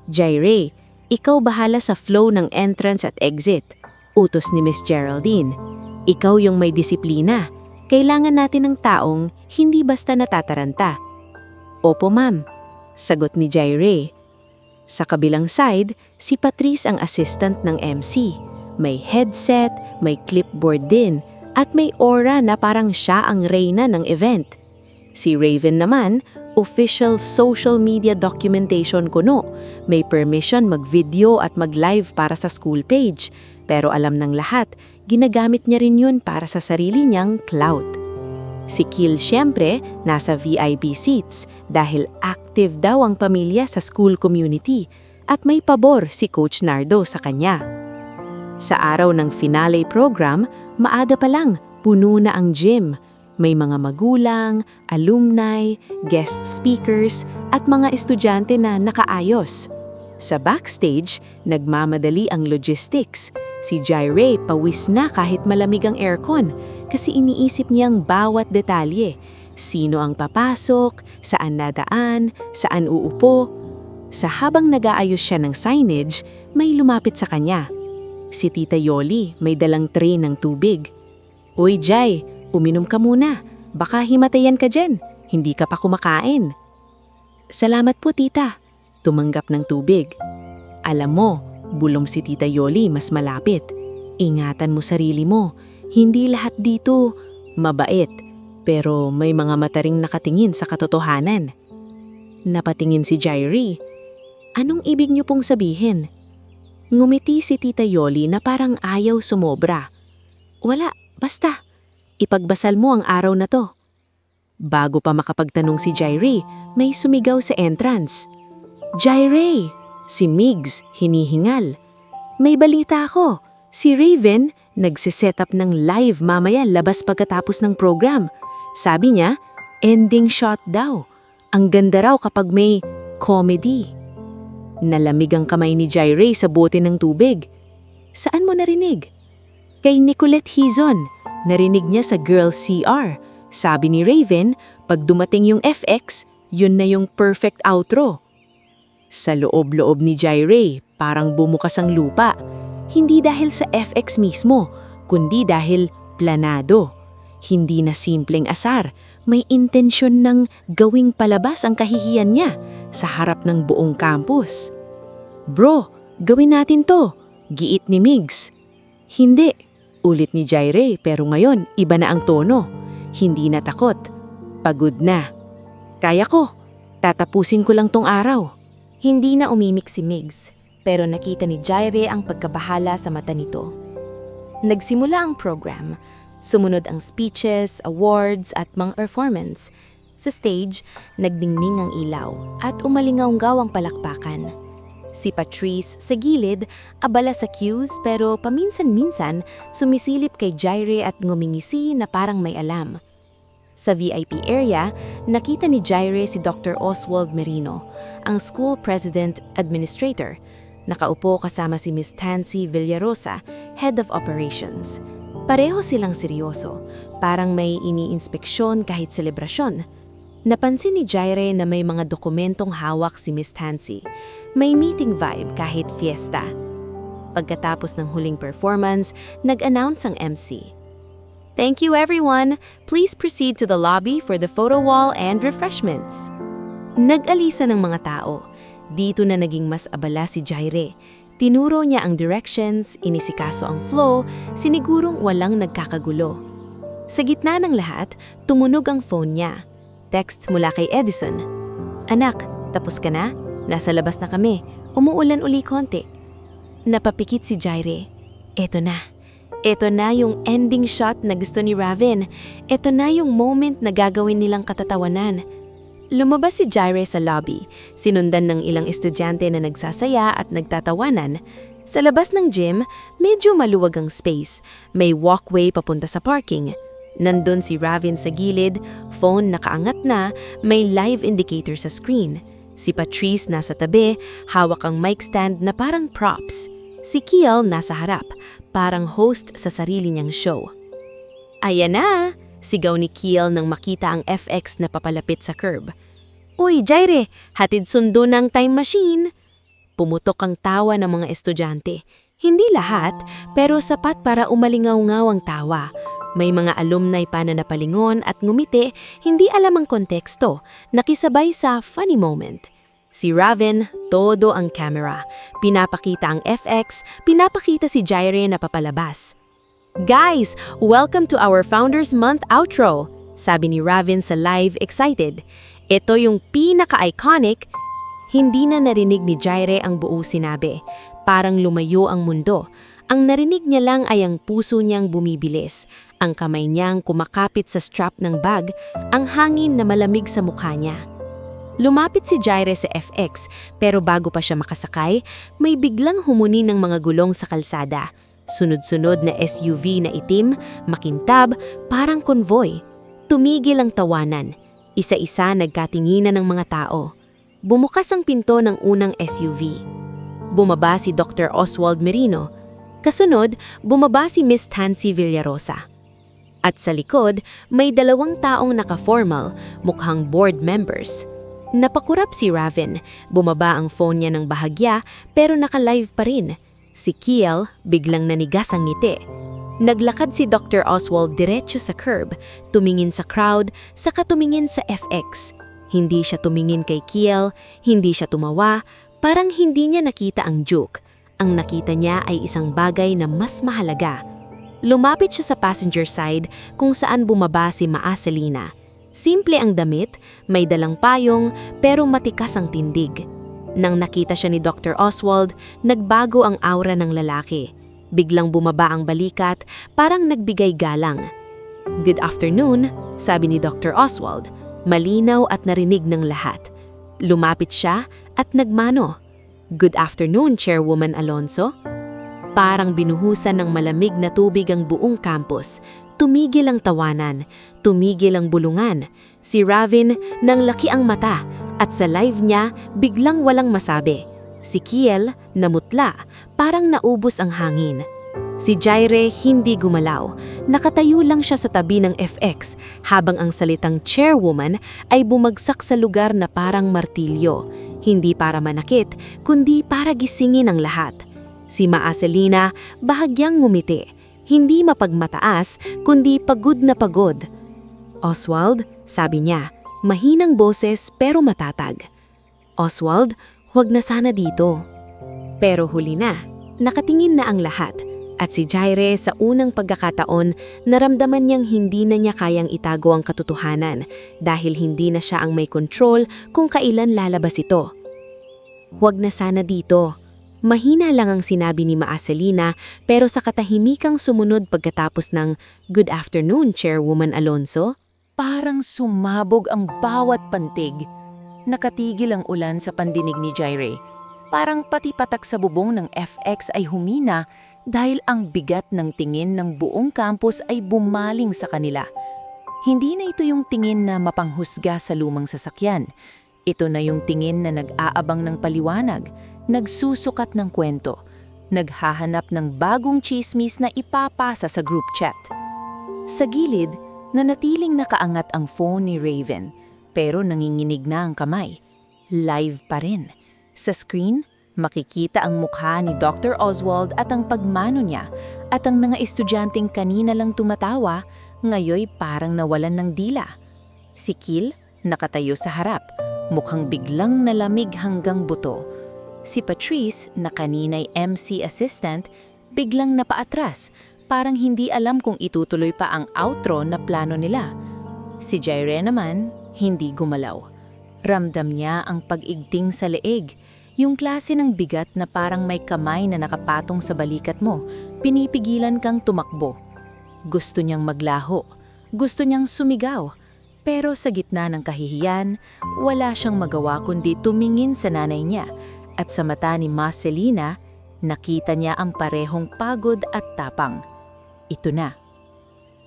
"Jaire, ikaw bahala sa flow ng entrance at exit," utos ni Miss Geraldine. "Ikaw yung may disiplina. Kailangan natin ng taong hindi basta natataranta." "Opo, ma'am," sagot ni Jaire. Sa kabilang side, si Patrice ang assistant ng MC. May headset, may clipboard din, at may aura na parang siya ang reyna ng event. Si Raven naman, Official social media documentation kuno. May permission mag-video at mag-live para sa school page. Pero alam ng lahat, ginagamit niya rin yun para sa sarili niyang clout. Si Kiel siyempre nasa VIP seats dahil active daw ang pamilya sa school community at may pabor si Coach Nardo sa kanya. Sa araw ng finale program, maaga pa lang, puno na ang gym. May mga magulang, alumni, guest speakers, at mga estudyante na nakaayos. Sa backstage, nagmamadali ang logistics. Si Jaire pawis na kahit malamig ang aircon kasi iniisip niyang bawat detalye. Sino ang papasok, saan nadaan, saan uupo. Sa habang nag-aayos siya ng signage, may lumapit sa kanya. Si Tita Yoli may dalang tray ng tubig. "Uy, Jai, uminom ka muna. Baka himatayan ka dyan. Hindi ka pa kumakain." "Salamat po, tita." Tumanggap ng tubig. "Alam mo," bulong si Tita Yoli mas malapit. "Ingatan mo sarili mo. Hindi lahat dito mabait. Pero may mga mata ring nakatingin sa katotohanan." Napatingin si Jaire. "Anong ibig niyo pong sabihin?" Ngumiti si Tita Yoli na parang ayaw sumobra. "Wala, basta. Ipagbasal mo ang araw na to." Bago pa makapagtanong si Jaire, may sumigaw sa entrance. "Jaire!" Si Migs, hinihingal. "May balita ako. Si Raven, nagsiset up ng live mamaya labas pagkatapos ng program. Sabi niya, ending shot daw. Ang ganda raw kapag may comedy." Nalamig ang kamay ni Jaire sa bote ng tubig. "Saan mo narinig?" "Kay Nicolette Hizon. Narinig niya sa Girl CR. Sabi ni Raven, pag dumating yung FX, yun na yung perfect outro." Sa loob-loob ni Jaire, parang bumukas ang lupa. Hindi dahil sa FX mismo, kundi dahil planado. Hindi na simpleng asar, may intensyon ng gawing palabas ang kahihiyan niya sa harap ng buong campus. "Bro, gawin natin to," giit ni Migs. "Hindi," ulit ni Jaire, pero ngayon iba na ang tono. Hindi na takot. Pagod na. "Kaya ko. Tatapusin ko lang tong araw." Hindi na umimik si Migs, pero nakita ni Jaire ang pagkabahala sa mata nito. Nagsimula ang program. Sumunod ang speeches, awards at mga performance. Sa stage, nagdingning ang ilaw at umalingaw-ngaw ang palakpakan. Si Patrice sa gilid, abala sa cues pero paminsan-minsan sumisilip kay Jaire at ngumingisi na parang may alam. Sa VIP area, nakita ni Jaire si Dr. Oswald Merino, ang school president administrator. Nakaupo kasama si Miss Tansy Villarosa, head of operations. Pareho silang seryoso, parang may iniinspeksyon kahit selebrasyon. Napansin ni Jaire na may mga dokumentong hawak si Miss Tansy. May meeting vibe kahit fiesta. Pagkatapos ng huling performance, nag-announce ang MC. "Thank you everyone. Please proceed to the lobby for the photo wall and refreshments." Nag-alisa ng mga tao. Dito na naging mas abala si Jaire. Tinuro niya ang directions, inisikaso ang flow, sinigurong walang nagkakagulo. Sa gitna ng lahat, tumunog ang phone niya. Text mula kay Edison. "Anak, tapos ka na? Nasa labas na kami. Umuulan uli konti." Napapikit si Jaire. Eto na. Eto na yung ending shot na gusto ni Raven. Eto na yung moment na gagawin nilang katatawanan. Lumabas si Jaire sa lobby, sinundan ng ilang estudyante na nagsasaya at nagtatawanan. Sa labas ng gym, medyo maluwag ang space. May walkway papunta sa parking. Nandun si Raven sa gilid, phone nakaangat na, may live indicator sa screen. Si Patrice nasa tabi, hawak ang mic stand na parang props. Si Kiel nasa harap, parang host sa sarili niyang show. "Ayan na!" Sigaw ni Kiel nang makita ang FX na papalapit sa curb. "Uy, Jaire, hatid sundo ng time machine!" Pumutok ang tawa ng mga estudyante. Hindi lahat, pero sapat para umalingaw-ngaw ang tawa. May mga alumni pa na napalingon at ngumiti, hindi alam ang konteksto, nakisabay sa funny moment. Si Raven, todo ang camera. Pinapakita ang FX, pinapakita si Jaire na papalabas. "Guys, welcome to our Founders Month outro," sabi ni Raven sa live, excited. Ito yung pinaka-iconic. Hindi na narinig ni Jaire ang buong sinabi. Parang lumayo ang mundo. Ang narinig niya lang ay ang puso niyang bumibilis, ang kamay niyang kumakapit sa strap ng bag, ang hangin na malamig sa mukha niya. Lumapit si Jaire sa FX, pero bago pa siya makasakay, may biglang humuni ng mga gulong sa kalsada. Sunod-sunod na SUV na itim, makintab, parang konvoy. Tumigil ang tawanan. Isa-isa nagkatinginan ng mga tao. Bumukas ang pinto ng unang SUV. Bumaba si Dr. Oswald Merino. Kasunod, bumaba si Miss Tansy Villarosa. At sa likod, may 2 taong naka-formal, mukhang board members. Napakurap si Raven. Bumaba ang phone niya ng bahagya pero naka-live pa rin. Si Kiel biglang nanigas ang ngiti. Naglakad si Dr. Oswald diretso sa curb, tumingin sa crowd, saka tumingin sa FX. Hindi siya tumingin kay Kiel, hindi siya tumawa, parang hindi niya nakita ang joke. Ang nakita niya ay isang bagay na mas mahalaga. Lumapit siya sa passenger side kung saan bumaba si Maaselina. Simple ang damit, may dalang payong, pero matikas ang tindig. Nang nakita siya ni Dr. Oswald, nagbago ang aura ng lalaki. Biglang bumaba ang balikat, parang nagbigay galang. "Good afternoon," sabi ni Dr. Oswald. Malinaw at narinig ng lahat. Lumapit siya at nagmano. "Good afternoon, Chairwoman Alonso." Parang binuhusan ng malamig na tubig ang buong campus. Tumigil ang tawanan, tumigil ang bulungan. Si Raven nang laki ang mata at sa live niya biglang walang masabi. Si Kiel namutla, parang naubos ang hangin. Si Jaire hindi gumalaw. Nakatayo lang siya sa tabi ng FX habang ang salitang chairwoman ay bumagsak sa lugar na parang martilyo. Hindi para manakit, kundi para gisingin ang lahat. Si Maaselina bahagyang ngumiti. Hindi mapagmataas, kundi pagod na pagod. "Oswald," sabi niya, mahinang boses pero matatag. "Oswald, huwag na sana dito." Pero huli na, nakatingin na ang lahat. At si Jaire sa unang pagkakataon, naramdaman niyang hindi na niya kayang itago ang katotohanan dahil hindi na siya ang may control kung kailan lalabas ito. "Huwag na sana dito." Mahina lang ang sinabi ni Maaselina pero sa katahimikang sumunod pagkatapos ng "Good afternoon, Chairwoman Alonso," Parang sumabog ang bawat pantig. Nakatigil ang ulan sa pandinig ni Jaire. Parang pati patak sa bubong ng FX ay humina dahil ang bigat ng tingin ng buong campus ay bumaling sa kanila. Hindi na ito yung tingin na mapanghusga sa lumang sasakyan. Ito na yung tingin na nag-aabang ng paliwanag, nagsusukat ng kwento, naghahanap ng bagong chismis na ipapasa sa group chat. Sa gilid, nanatiling nakaangat ang phone ni Raven, pero nanginginig na ang kamay. Live pa rin. Sa screen, makikita ang mukha ni Dr. Oswald at ang pagmano niya, at ang mga estudyanteng kanina lang tumatawa, ngayoy parang nawalan ng dila. Si Kiel, nakatayo sa harap, mukhang biglang nalamig hanggang buto. Si Patrice, na kanina'y MC assistant, biglang napaatras, parang hindi alam kung itutuloy pa ang outro na plano nila. Si Jaire naman, hindi gumalaw. Ramdam niya ang pag-igting sa leeg, yung klase ng bigat na parang may kamay na nakapatong sa balikat mo, pinipigilan kang tumakbo. Gusto niyang maglaho, gusto niyang sumigaw, pero sa gitna ng kahihiyan, wala siyang magawa kundi tumingin sa nanay niya. At sa mata ni Maaselina, nakita niya ang parehong pagod at tapang. Ito na.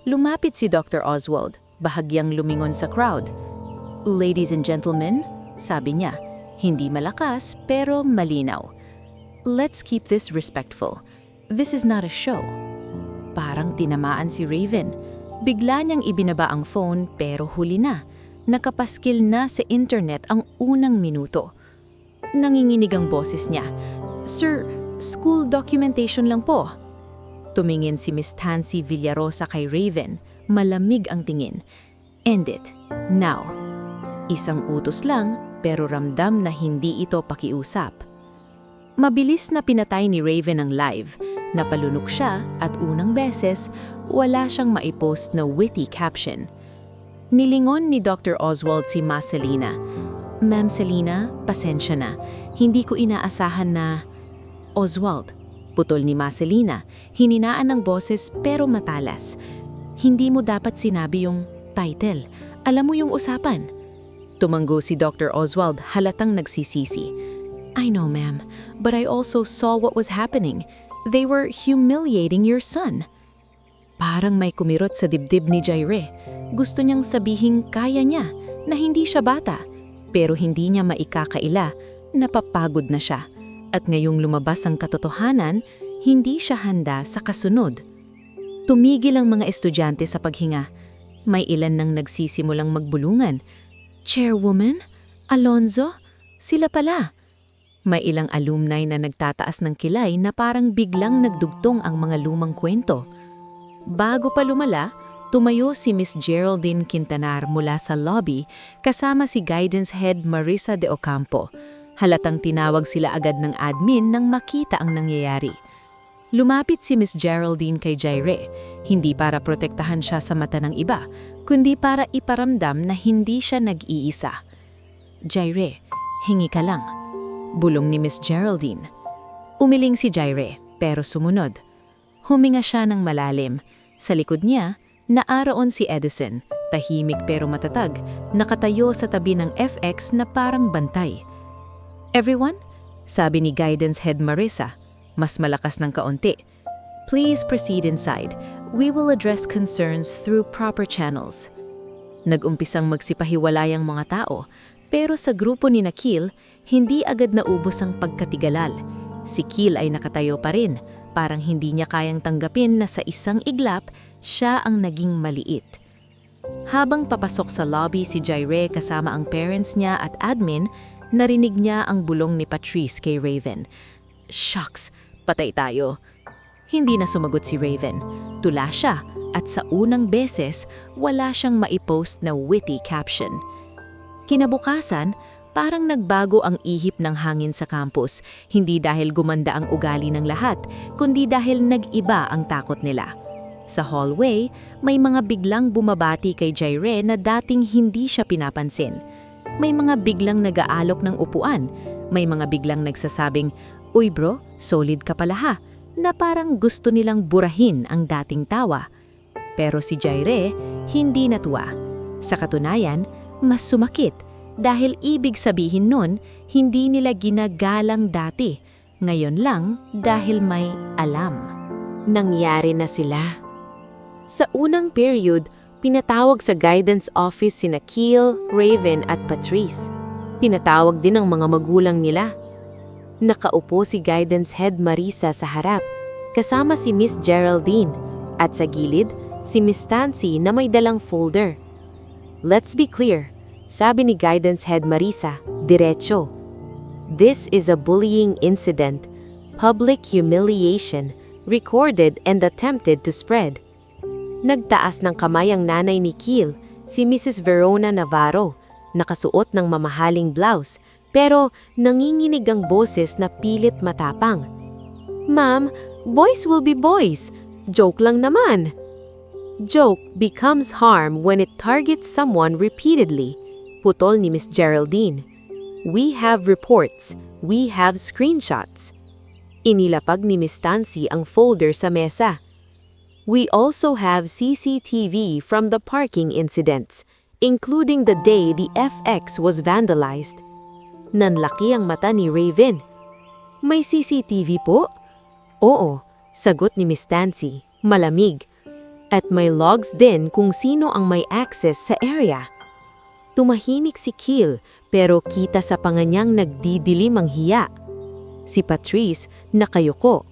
Lumapit si Dr. Oswald, bahagyang lumingon sa crowd. "Ladies and gentlemen," sabi niya, hindi malakas pero malinaw. "Let's keep this respectful. This is not a show." Parang tinamaan si Raven. Bigla niyang ibinaba ang phone pero huli na. Nakapaskil na sa internet ang unang minuto. Nanginginig ang boses niya. "Sir, school documentation lang po." Tumingin si Miss Tansy Villarosa kay Raven. Malamig ang tingin. "End it. Now." Isang utos lang, pero ramdam na hindi ito pakiusap. Mabilis na pinatay ni Raven ang live. Napalunok siya at unang beses, wala siyang maipost na witty caption. Nilingon ni Dr. Oswald si Ma Selina. Ma'am Selina, pasensya na. Hindi ko inaasahan na... Oswald, putol ni Ma Selina, hininaan ng boses pero matalas. Hindi mo dapat sinabi yung title. Alam mo yung usapan. Tumanggo si Dr. Oswald halatang nagsisisi. I know, ma'am, but I also saw what was happening. They were humiliating your son. Parang may kumirot sa dibdib ni Jaire. Gusto niyang sabihing kaya niya, na hindi siya bata. Pero hindi niya maikakaila, napapagod na siya. At ngayong lumabas ang katotohanan, hindi siya handa sa kasunod. Tumigil ang mga estudyante sa paghinga. May ilan nang nagsisimulang magbulungan. Chairwoman? Alonzo? Sila pala. May ilang alumni na nagtataas ng kilay na parang biglang nagdugtong ang mga lumang kwento. Bago pa lumala, tumayo si Miss Geraldine Quintanar mula sa lobby kasama si Guidance Head Marisa de Ocampo. Halatang tinawag sila agad ng admin nang makita ang nangyayari. Lumapit si Miss Geraldine kay Jaire, hindi para protektahan siya sa mata ng iba, kundi para iparamdam na hindi siya nag-iisa. Jaire, hingi ka lang. Bulong ni Miss Geraldine. Umiling si Jaire, pero sumunod. Huminga siya ng malalim. Sa likod niya, naaroon si Edison, tahimik pero matatag, nakatayo sa tabi ng FX na parang bantay. Everyone, sabi ni Guidance Head Marisa, mas malakas ng kaunti. Please proceed inside. We will address concerns through proper channels. Nag-umpisang magsipahiwalay ang mga tao, pero sa grupo ni Nakil, hindi agad naubos ang pagkatigalal. Si Kil ay nakatayo pa rin, parang hindi niya kayang tanggapin na sa isang iglap, siya ang naging maliit. Habang papasok sa lobby si Jaire kasama ang parents niya at admin, narinig niya ang bulong ni Patrice kay Raven. Shucks, patay tayo. Hindi na sumagot si Raven. Tula siya at sa unang beses, wala siyang maipost na witty caption. Kinabukasan, parang nagbago ang ihip ng hangin sa campus, hindi dahil gumanda ang ugali ng lahat, kundi dahil nag-iba ang takot nila. Sa hallway, may mga biglang bumabati kay Jaire na dating hindi siya pinapansin. May mga biglang nag-aalok ng upuan, may mga biglang nagsasabing, "Uy bro, solid ka pala ha," na parang gusto nilang burahin ang dating tawa. Pero si Jaire, hindi natuwa. Sa katunayan, mas sumakit dahil ibig sabihin nun, hindi nila ginagalang dati. Ngayon lang dahil may alam. Nangyari na sila. Sa unang period, pinatawag sa guidance office si Nakil, Raven at Patrice. Pinatawag din ang mga magulang nila. Nakaupo si guidance head Marisa sa harap, kasama si Miss Geraldine, at sa gilid, si Miss Tansy na may dalang folder. Let's be clear, sabi ni guidance head Marisa, diretso. This is a bullying incident, public humiliation, recorded and attempted to spread. Nagtaas ng kamay ang nanay ni Kil, si Mrs. Verona Navarro, nakasuot ng mamahaling blouse, pero nanginginig ang boses na pilit matapang. Ma'am, boys will be boys. Joke lang naman. Joke becomes harm when it targets someone repeatedly, putol ni Miss Geraldine. We have reports. We have screenshots. Inilapag ni Miss Tansy ang folder sa mesa. We also have CCTV from the parking incidents, including the day the FX was vandalized. Nanlaki ang mata ni Raven. May CCTV po? Oo, sagot ni Miss Tansy, malamig. At may logs din kung sino ang may access sa area. Tumahimik si Kil, pero kita sa panganyang nagdidilim ang hiya. Si Patrice nakayuko.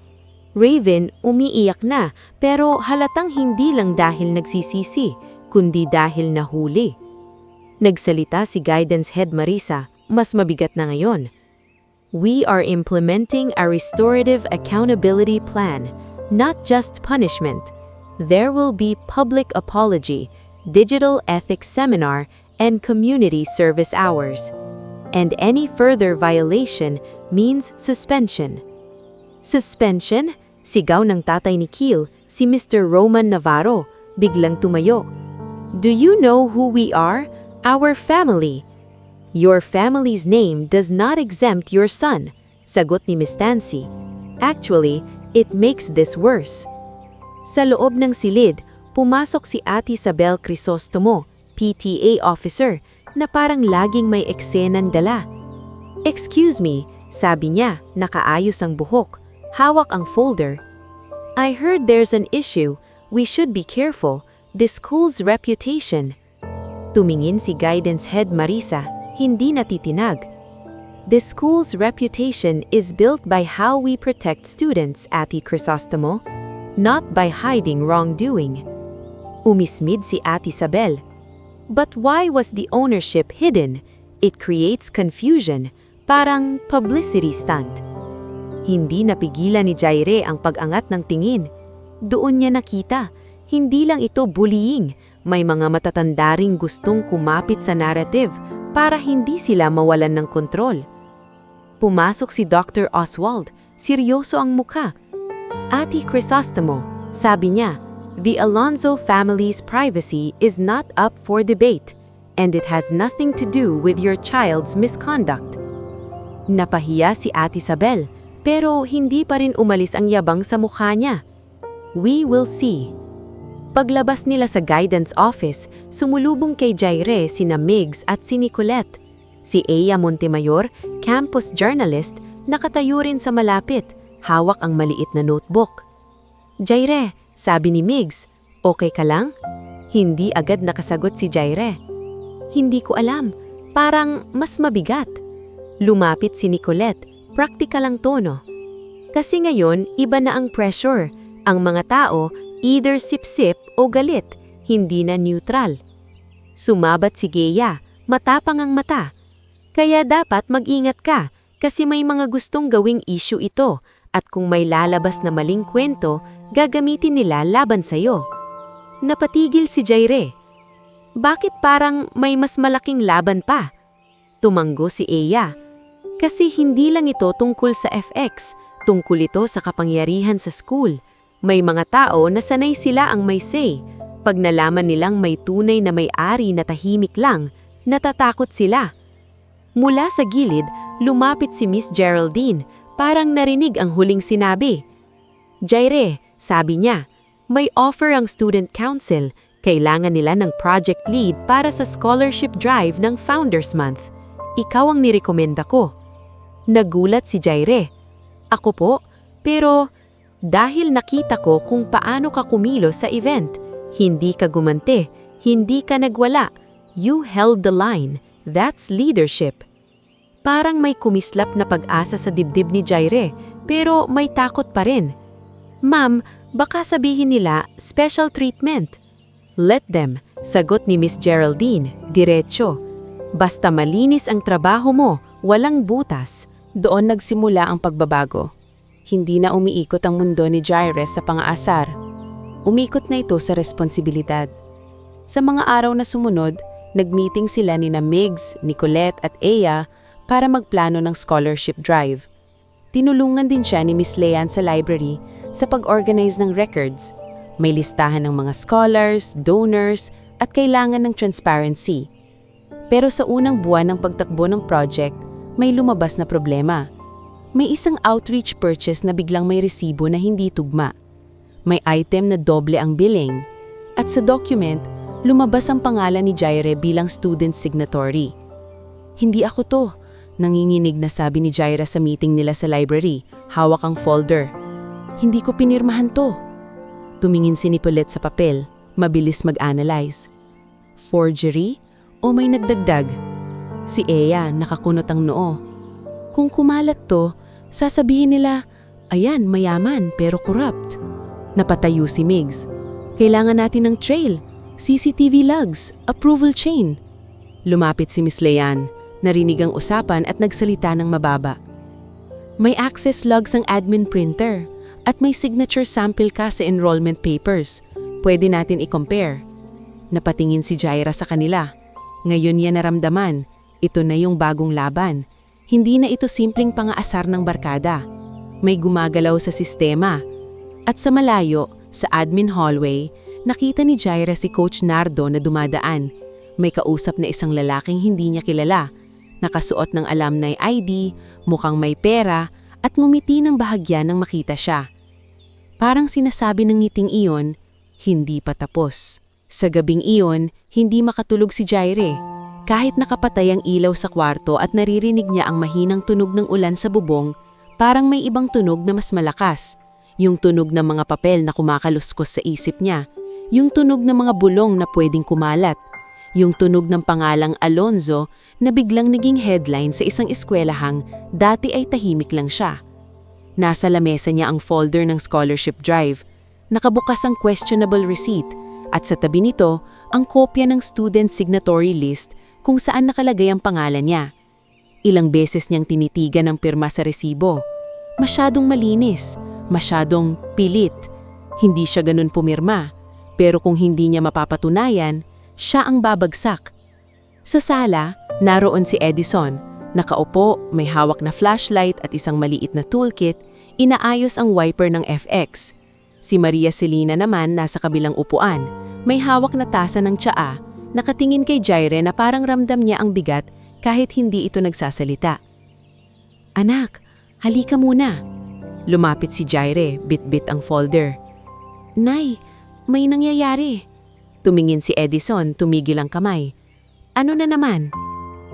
Raven umiiyak na, pero halatang hindi lang dahil nagsisisi, kundi dahil nahuli. Nagsalita si Guidance Head Marisa, mas mabigat na ngayon. We are implementing a restorative accountability plan, not just punishment. There will be public apology, digital ethics seminar, and community service hours. And any further violation means suspension. Suspension? Sigaw ng tatay ni Kil, si Mr. Roman Navarro, biglang tumayo. Do you know who we are? Our family. Your family's name does not exempt your son, sagot ni Miss Tansy. Actually, it makes this worse. Sa loob ng silid, pumasok si Ate Isabel Crisostomo, PTA officer, na parang laging may eksenang dala. Excuse me, sabi niya, nakaayos ang buhok, hawak ang folder. I heard there's an issue. We should be careful. The school's reputation. Tumingin si Guidance Head Marisa, hindi natitinag. The school's reputation is built by how we protect students, Ate Crisostomo, not by hiding wrongdoing. Umismid si Ate Isabel. But why was the ownership hidden? It creates confusion, parang publicity stunt. Hindi napigilan ni Jaire ang pag-angat ng tingin. Doon niya nakita, hindi lang ito bullying, may mga matatanda ring gustong kumapit sa narrative para hindi sila mawalan ng kontrol. Pumasok si Dr. Oswald, seryoso ang mukha. Ate Crisostomo, sabi niya, the Alonzo family's privacy is not up for debate, and it has nothing to do with your child's misconduct. Napahiya si Ate Isabel, pero hindi pa rin umalis ang yabang sa mukha niya. We will see. Paglabas nila sa guidance office, sumulubong kay Jaire sina Migs at si Nicolette. Si Ea Montemayor, campus journalist, nakatayo rin sa malapit, hawak ang maliit na notebook. Jaire, sabi ni Migs, okay ka lang? Hindi agad nakasagot si Jaire. Hindi ko alam, parang mas mabigat. Lumapit si Nicolette, praktikal ang tono. Kasi ngayon, iba na ang pressure. Ang mga tao, either sip-sip o galit, hindi na neutral. Sumabat si Gea, matapang ang mata. Kaya dapat mag-ingat ka kasi may mga gustong gawing issue ito at kung may lalabas na maling kwento, gagamitin nila laban sa'yo. Napatigil si Jaire. Bakit parang may mas malaking laban pa? Tumanggo si Ea. Kasi hindi lang ito tungkol sa FX, tungkol ito sa kapangyarihan sa school. May mga tao na sanay sila ang may say. Pag nalaman nilang may tunay na may-ari na tahimik lang, natatakot sila. Mula sa gilid, lumapit si Miss Geraldine, parang narinig ang huling sinabi. Jaire, sabi niya, may offer ang student council. Kailangan nila ng project lead para sa scholarship drive ng Founders Month. Ikaw ang nirekomenda ko. Nagulat si Jaire. Ako po, pero dahil nakita ko kung paano ka kumilos sa event, hindi ka gumante, hindi ka nagwala. You held the line. That's leadership. Parang may kumislap na pag-asa sa dibdib ni Jaire, pero may takot pa rin. Ma'am, baka sabihin nila special treatment. Let them, sagot ni Miss Geraldine, diretso. Basta malinis ang trabaho mo, walang butas. Doon nagsimula ang pagbabago. Hindi na umiikot ang mundo ni Jaire sa pang-aasar. Umikot na ito sa responsibilidad. Sa mga araw na sumunod, nagmeeting sila ni Migs, Nicolette at Ea para magplano ng scholarship drive. Tinulungan din siya ni Miss Leanne sa library sa pag-organize ng records. May listahan ng mga scholars, donors, at kailangan ng transparency. Pero sa unang buwan ng pagtakbo ng project, may lumabas na problema. May isang outreach purchase na biglang may resibo na hindi tugma. May item na doble ang billing. At sa document, lumabas ang pangalan ni Jaire bilang student signatory. Hindi ako to, nanginginig na sabi ni Jaire sa meeting nila sa library, hawak ang folder. Hindi ko pinirmahan to. Tumingin si Nicolette sa papel, mabilis mag-analyze. Forgery o may nagdagdag? Si Ea nakakunot ang noo. Kung kumalat to, sasabihin nila, ayan, mayaman pero corrupt. Napatayo si Migs. Kailangan natin ng trail, CCTV logs, approval chain. Lumapit si Miss Leanne, narinig ang usapan at nagsalita ng mababa. May access logs ang admin printer at may signature sample ka sa enrollment papers. Pwede natin i-compare. Napatingin si Jaira sa kanila. Ngayon niya naramdaman, ito na yung bagong laban. Hindi na ito simpleng pang-aasar ng barkada. May gumagalaw sa sistema. At sa malayo, sa admin hallway, Nakita ni Jaire si Coach Nardo na dumadaan. May kausap na isang lalaking hindi niya kilala. Nakasuot ng alumni ID, mukhang may pera, at ngumiti ng bahagya nang makita siya. Parang sinasabi ng ngiting iyon, hindi pa tapos. Sa gabing iyon, hindi makatulog si Jaire. Kahit nakapatay ang ilaw sa kwarto at naririnig niya ang mahinang tunog ng ulan sa bubong, parang may ibang tunog na mas malakas. Yung tunog ng mga papel na kumakaluskos sa isip niya. Yung tunog ng mga bulong na pwedeng kumalat. Yung tunog ng pangalang Alonzo na biglang naging headline sa isang eskwelahang dati ay tahimik lang siya. Nasa lamesa niya ang folder ng scholarship drive. Nakabukas ang questionable receipt at sa tabi nito ang kopya ng student signatory list kung saan nakalagay ang pangalan niya. Ilang beses niyang tinitigan ang pirma sa resibo. Masyadong malinis, masyadong pilit. Hindi siya ganun pumirma, pero kung hindi niya mapapatunayan, siya ang babagsak. Sa sala, naroon si Edison. Nakaupo, may hawak na flashlight at isang maliit na toolkit, inaayos ang wiper ng FX. Si Maria Celina naman nasa kabilang upuan, may hawak na tasa ng tsaa, nakatingin kay Jaire na parang ramdam niya ang bigat kahit hindi ito nagsasalita. "Anak, halika muna." Lumapit si Jaire, bit-bit ang folder. "Nay, may nangyayari." Tumingin si Edison, tumigil ang kamay. "Ano na naman?"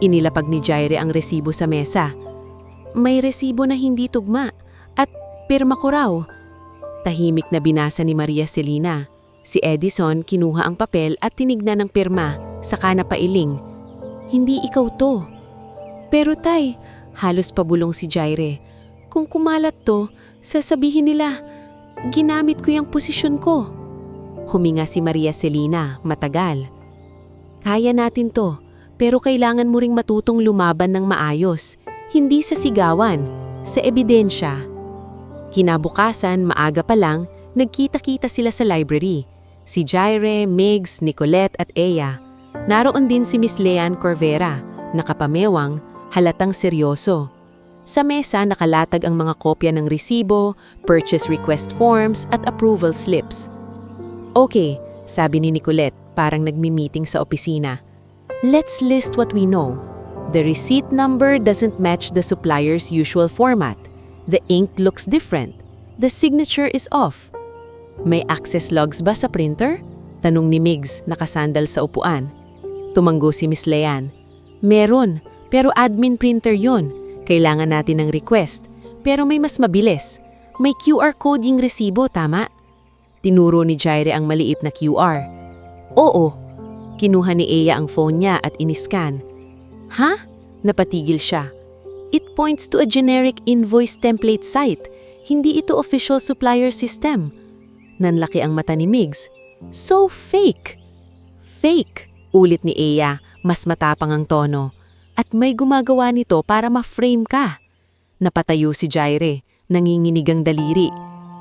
Inilapag ni Jaire ang resibo sa mesa. "May resibo na hindi tugma at pirma ko raw." Tahimik na binasa ni Maria Celina. Si Edison kinuha ang papel at tinignan ng pirma, saka napailing. "Hindi ikaw to." "Pero tay," halos pabulong si Jaire, "kung kumalat to, sasabihin nila, ginamit ko yung posisyon ko." Huminga si Maria Celina, matagal. "Kaya natin to, pero kailangan mo ring matutong lumaban ng maayos, hindi sa sigawan, sa ebidensya." Kinabukasan, maaga pa lang, nagkita-kita sila sa library. Si Jaire, Migs, Nicolette at Eya. Naroon din si Miss Leanne Corvera, nakapamewang, halatang seryoso. Sa mesa nakalatag ang mga kopya ng resibo, purchase request forms at approval slips. "Okay," sabi ni Nicolette, parang nagmi-meeting sa opisina. "Let's list what we know. The receipt number doesn't match the supplier's usual format. The ink looks different. The signature is off." "May access logs ba sa printer?" tanong ni Migs, nakasandal sa upuan. Tumanggo si Miss Leanne. "Meron, pero admin printer yon. Kailangan natin ng request, pero may mas mabilis. May QR code yung resibo, tama?" Tinuro ni Jaire ang maliit na QR. "Oo." Kinuha ni Eya ang phone niya at iniskan. "Ha?" Napatigil siya. "It points to a generic invoice template site. Hindi ito official supplier system." Nanlaki ang mata ni Migs. "So fake!" "Fake!" ulit ni Eya, mas matapang ang tono. "At may gumagawa nito para ma-frame ka." Napatayo si Jaire, nanginginig ang daliri.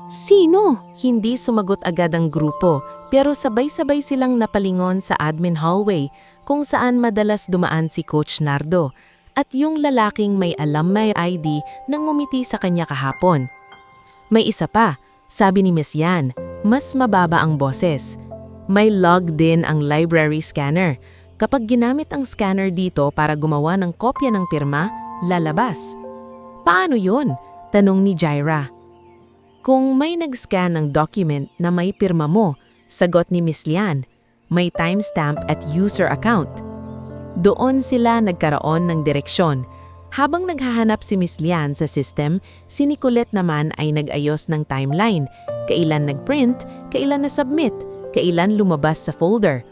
"Sino?" Hindi sumagot agad ang grupo, pero sabay-sabay silang napalingon sa admin hallway kung saan madalas dumaan si Coach Nardo at yung lalaking may alumni ID na ngumiti sa kanya kahapon. May isa pa, sabi ni Miss Yan, mas mababa ang boses. May logged in ang library scanner. Kapag ginamit ang scanner dito para gumawa ng kopya ng pirma, lalabas. "Paano yun?" tanong ni Jaira. "Kung may nag-scan ng document na may pirma mo," sagot ni Miss Lian, "may timestamp at user account." Doon sila nagkaroon ng direksyon. Habang naghahanap si Miss Lian sa system, si Nicolette naman ay nag-ayos ng timeline. Kailan nag-print, kailan na-submit, kailan lumabas sa folder.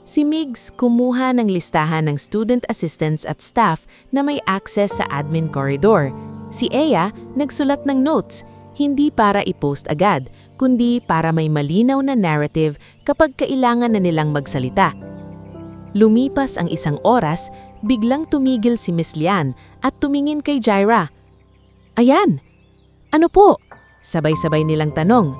Si Migs kumuha ng listahan ng student assistants at staff na may access sa admin corridor. Si Eya nagsulat ng notes, hindi para i-post agad, kundi para may malinaw na narrative kapag kailangan na nilang magsalita. Lumipas ang isang oras, biglang tumigil si Miss Lian at tumingin kay Jaira. "Ayan! Ano po?" Sabay-sabay nilang tanong.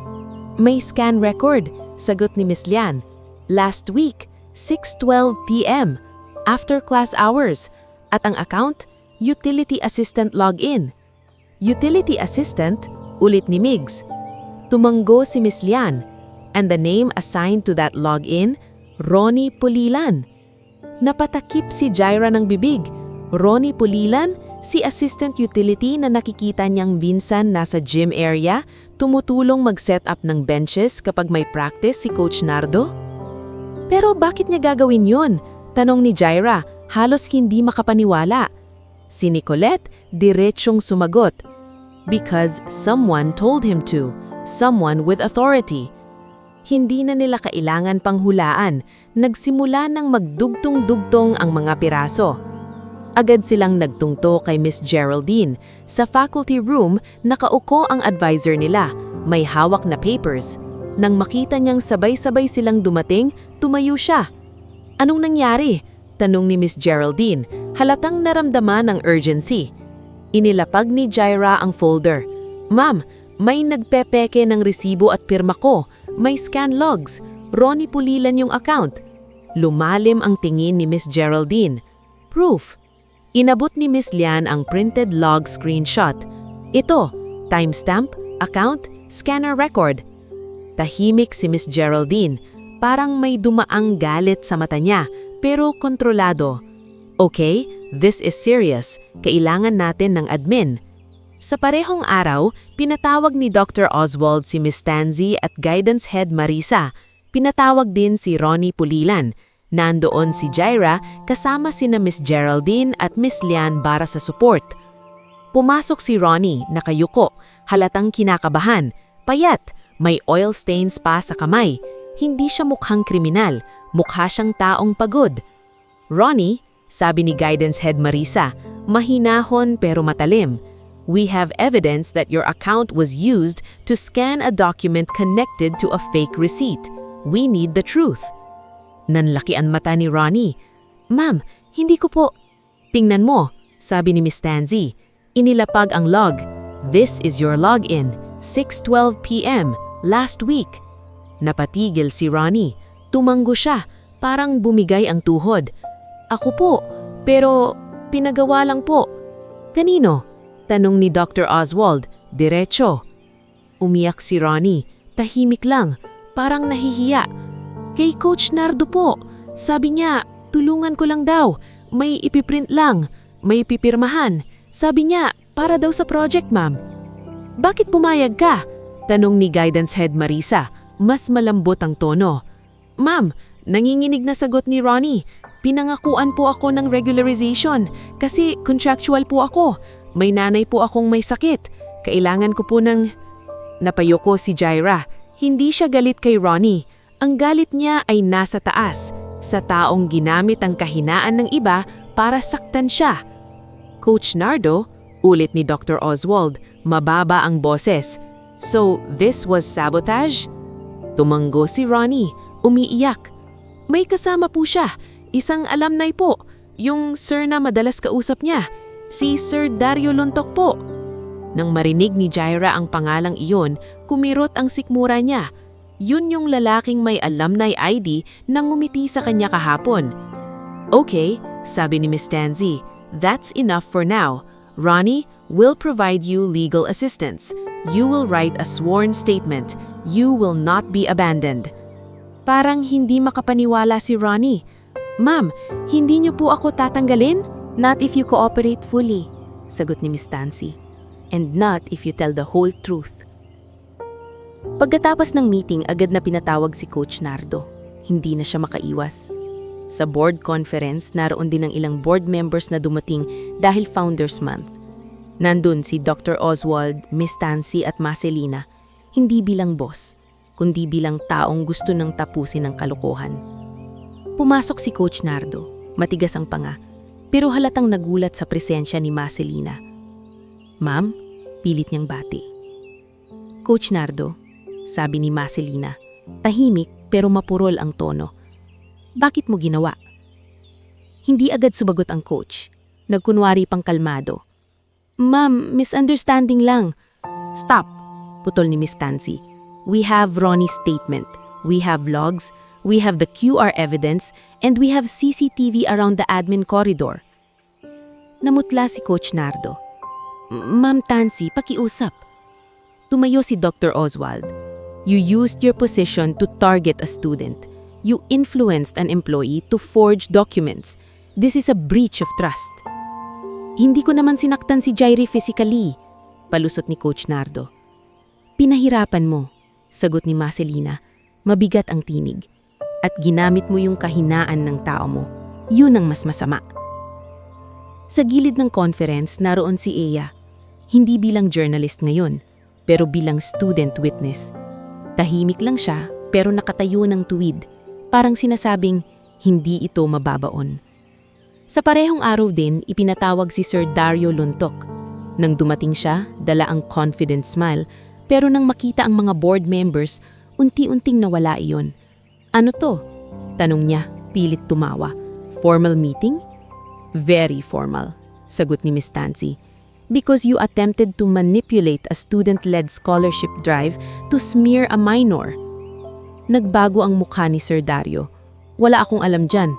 "May scan record," sagot ni Miss Lian. "Last week, 6:12 p.m. after class hours. At ang account, Utility Assistant Login." "Utility Assistant?" ulit ni Migs. Tumanggo si Miss Lian. And the name assigned to that login, Ronnie Pulilan. Napatakip si Jaira ng bibig. Ronnie Pulilan, si assistant utility na nakikita niyang minsan nasa gym area, tumutulong mag-set up ng benches kapag may practice si Coach Nardo? Pero bakit niya gagawin yun? Tanong ni Jaira, halos hindi makapaniwala. Si Nicolette, diretsyong sumagot. Because someone told him to. Someone with authority. Hindi na nila kailangan pang hulaan. Nagsimula ng magdugtong-dugtong ang mga piraso. Agad silang nagtungto kay Miss Geraldine. Sa faculty room, nakauko ang advisor nila. May hawak na papers. Nang makita niyang sabay-sabay silang dumating, tumayo siya. Anong nangyari? Tanong ni Miss Geraldine. Halatang naramdaman ang urgency. Inilapag ni Jaira ang folder. Ma'am, may nagpepeke ng resibo at pirma ko. May scan logs. Ronnie Pulilan yung account. Lumalim ang tingin ni Miss Geraldine. Proof. Inabot ni Miss Lian ang printed log screenshot. Ito, timestamp, account, scanner record. Tahimik si Miss Geraldine. Parang may dumaang galit sa mata niya, pero kontrolado. Okay, this is serious. Kailangan natin ng admin. Sa parehong araw, pinatawag ni Dr. Oswald si Miss Tansy at guidance head Marisa. Pinatawag din si Ronnie Pulilan. Nandoon si Jaira kasama sina Miss Geraldine at Miss Lian para sa support. Pumasok si Ronnie, nakayuko, halatang kinakabahan, payat, may oil stains pa sa kamay. Hindi siya mukhang kriminal, mukha siyang taong pagod. Ronnie, sabi ni guidance head Marisa, mahinahon pero matalim. We have evidence that your account was used to scan a document connected to a fake receipt. We need the truth. Nanlaki ang mata ni Ronnie. Ma'am, hindi ko po. Tingnan mo, sabi ni Miss Tansy. Inilapag ang log. This is your login, 6:12 p.m. last week. Napatigil si Ronnie. Tumanggo siya, parang bumigay ang tuhod. Ako po, pero pinagawa lang po. Kanino? Tanong ni Dr. Oswald, diretso. Umiyak si Ronnie, tahimik lang, parang nahihiya. Kay Coach Nardo po. Sabi niya, tulungan ko lang daw. May ipiprint lang. May pipirmahan. Sabi niya, para daw sa project, ma'am. Bakit pumayag ka? Tanong ni guidance head Marisa. Mas malambot ang tono. Ma'am, nanginginig na sagot ni Ronnie. Pinangakuan po ako ng regularization kasi contractual po ako. May nanay po akong may sakit. Kailangan ko po ng... Napayoko si Jaira. Hindi siya galit kay Ronnie. Ang galit niya ay nasa taas, sa taong ginamit ang kahinaan ng iba para saktan siya. Coach Nardo, ulit ni Dr. Oswald, mababa ang boses. So, this was sabotage? Tumanggo si Ronnie, umiiyak. May kasama po siya, isang alumni po, yung sir na madalas kausap niya, si Sir Dario Lontok po. Nang marinig ni Jaira ang pangalang iyon, kumirot ang sikmura niya. Yun yung lalaking may alumni ID na ngumiti sa kanya kahapon. Okay, sabi ni Miss Tansy, that's enough for now. Ronnie, we'll provide you legal assistance. You will write a sworn statement. You will not be abandoned. Parang hindi makapaniwala si Ronnie. Ma'am, hindi niyo po ako tatanggalin? Not if you cooperate fully, sagot ni Miss Tansy. And not if you tell the whole truth. Pagkatapos ng meeting, agad na pinatawag si Coach Nardo. Hindi na siya makaiwas. Sa board conference, naroon din ang ilang board members na dumating dahil Founders Month. Nandun si Dr. Oswald, Miss Tansy at Marcelina, hindi bilang boss, kundi bilang taong gusto nang tapusin ang kalokohan. Pumasok si Coach Nardo, matigas ang panga, pero halatang nagulat sa presensya ni Marcelina. Ma'am, pilit niyang bati. Coach Nardo, sabi ni Marcelina, tahimik pero mapurol ang tono. Bakit mo ginawa? Hindi agad sumagot ang coach. Nagkunwari pang kalmado. Ma'am, misunderstanding lang. Stop, putol ni Miss Tansy. We have Ronnie's statement. We have logs. We have the QR evidence. And we have CCTV around the admin corridor. Namutla si Coach Nardo. Ma'am Tansy, pakiusap. Tumayo si Dr. Oswald. You used your position to target a student. You influenced an employee to forge documents. This is a breach of trust. Hindi ko naman sinaktan si Jaire physically, palusot ni Coach Nardo. Pinahirapan mo, sagot ni Marcelina. Mabigat ang tinig. At ginamit mo yung kahinaan ng tao mo. Yun ang mas masama. Sa gilid ng conference, naroon si Eya. Hindi bilang journalist ngayon, pero bilang student witness. Tahimik lang siya, pero nakatayo ng tuwid. Parang sinasabing, hindi ito mababaon. Sa parehong araw din, ipinatawag si Sir Dario Luntok. Nang dumating siya, dala ang confident smile, pero nang makita ang mga board members, unti-unting nawala iyon. Ano to? Tanong niya, pilit tumawa. Formal meeting? Very formal, sagot ni Miss Tansy. Because you attempted to manipulate a student-led scholarship drive to smear a minor. Nagbago ang mukha ni Sir Dario. Wala akong alam dyan.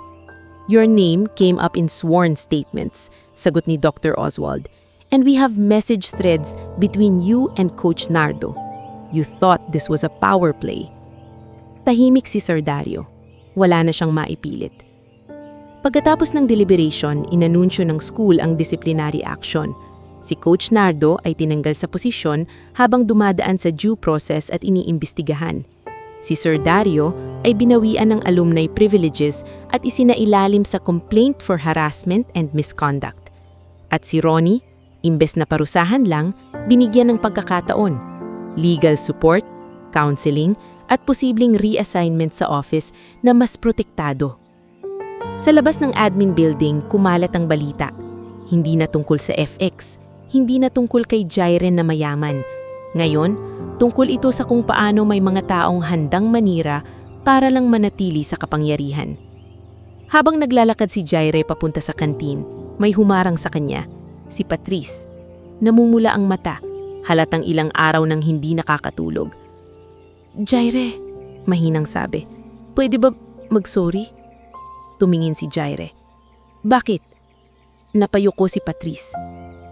Your name came up in sworn statements, sagot ni Dr. Oswald. And we have message threads between you and Coach Nardo. You thought this was a power play. Tahimik si Sir Dario. Wala na siyang maipilit. Pagkatapos ng deliberation, inanunsyo ng school ang disciplinary action. Si Coach Nardo ay tinanggal sa posisyon habang dumadaan sa due process at iniimbestigahan. Si Sir Dario ay binawian ng alumni privileges at isinailalim sa complaint for harassment and misconduct. At si Ronnie, imbes na parusahan lang, binigyan ng pagkakataon, legal support, counseling, at posibleng reassignment sa office na mas protektado. Sa labas ng admin building, kumalat ang balita. Hindi na tungkol sa FX, hindi na tungkol kay Jaire na mayaman. Ngayon, tungkol ito sa kung paano may mga taong handang manira para lang manatili sa kapangyarihan. Habang naglalakad si Jaire papunta sa kantin, may humarang sa kanya, si Patrice. Namumula ang mata, halatang ilang araw nang hindi nakakatulog. Jaire, mahinang sabi, pwede ba mag-sorry? Tumingin si Jaire. Bakit? Napayuko si Patrice.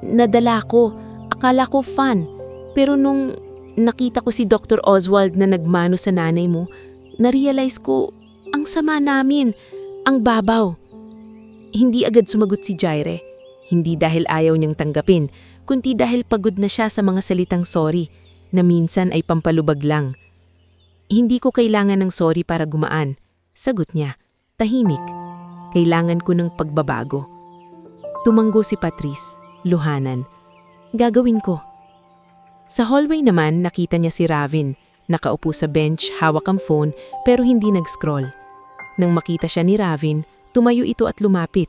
Nadala ko, akala ko fun. Pero nung nakita ko si Dr. Oswald na nagmano sa nanay mo, narealize ko, ang sama namin, ang babaw. Hindi agad sumagot si Jaire. Hindi dahil ayaw niyang tanggapin, kundi dahil pagod na siya sa mga salitang sorry, na minsan ay pampalubag lang. Hindi ko kailangan ng sorry para gumaan, sagot niya, tahimik. Kailangan ko ng pagbabago. Tumanggo si Patrice, luhanan. Gagawin ko. Sa hallway naman, nakita niya si Ravin, nakaupo sa bench, hawak ang phone, pero hindi nag-scroll. Nang makita siya ni Ravin, tumayo ito at lumapit.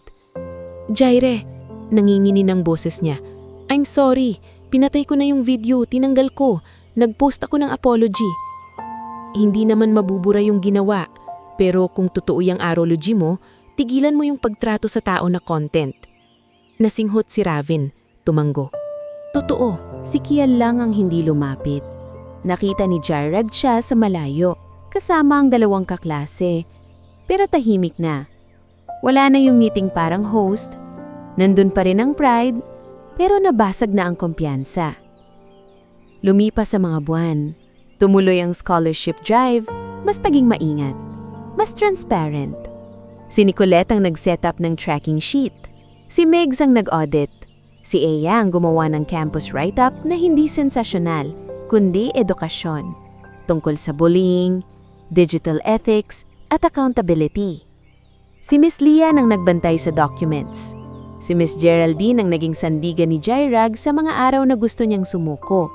Jaire, nangingini ng boses niya. I'm sorry, pinatay ko na yung video, tinanggal ko. Nag-post ako ng apology. Hindi naman mabubura yung ginawa, pero kung totoo yung arology mo, tigilan mo yung pagtrato sa tao na content. Nasinghot si Ravin, tumanggo. Totoo, si Kiel lang ang hindi lumapit. Nakita ni Jairag siya sa malayo, kasama ang dalawang kaklase. Pero tahimik na. Wala na yung ngiting parang host. Nandun pa rin ang pride, pero nabasag na ang kumpiyansa. Lumipas sa mga buwan. Tumuloy ang scholarship drive, mas paging maingat, mas transparent. Si Nicolette ang nag-setup ng tracking sheet. Si Megs ang nag-audit. Si Eya ang gumawa ng campus write-up na hindi sensasyonal, kundi edukasyon. Tungkol sa bullying, digital ethics, at accountability. Si Miss Lia ang nagbantay sa documents. Si Miss Geraldine ang naging sandigan ni Jairag sa mga araw na gusto niyang sumuko.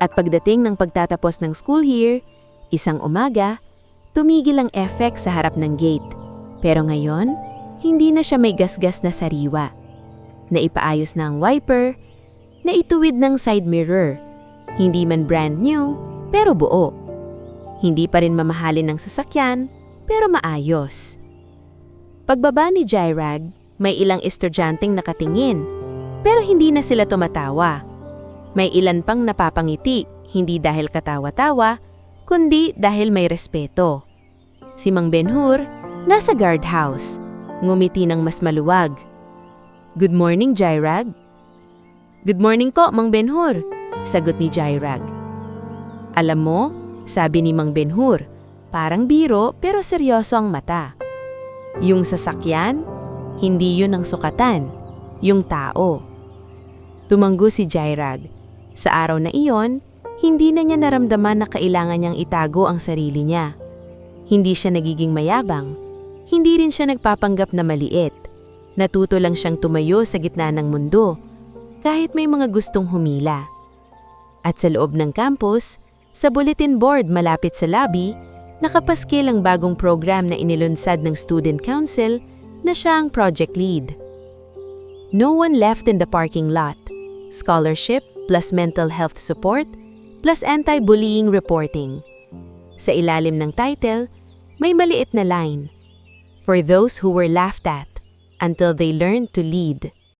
At pagdating ng pagtatapos ng school year, isang umaga, tumigil ang FX sa harap ng gate. Pero ngayon, hindi na siya may gasgas na sariwa. Naipaayos na ang wiper, naituwid ng side mirror. Hindi man brand new, pero buo. Hindi pa rin mamahalin ng sasakyan, pero maayos. Pagbaba ni Jairag, may ilang estudyanteng nakatingin, pero hindi na sila tumatawa. May ilan pang napapangiti, hindi dahil katawa-tawa, kundi dahil may respeto. Si Mang Benhur, nasa guardhouse, ngumiti ng mas maluwag. Good morning, Jairag. Good morning ko, Mang Benhur, sagot ni Jairag. Alam mo, sabi ni Mang Benhur, parang biro pero seryoso ang mata. Yung sasakyan, hindi yun ang sukatan, yung tao. Tumanggo si Jairag. Sa araw na iyon, hindi na niya naramdaman na kailangan niyang itago ang sarili niya. Hindi siya nagiging mayabang, hindi rin siya nagpapanggap na maliit. Natuto lang siyang tumayo sa gitna ng mundo, kahit may mga gustong humila. At sa loob ng campus, sa bulletin board malapit sa lobby, nakapaskil ang bagong program na inilunsad ng Student Council na siya ang project lead. No one left in the parking lot. Scholarship plus mental health support plus anti-bullying reporting. Sa ilalim ng title, may maliit na line. For those who were laughed at until they learned to lead.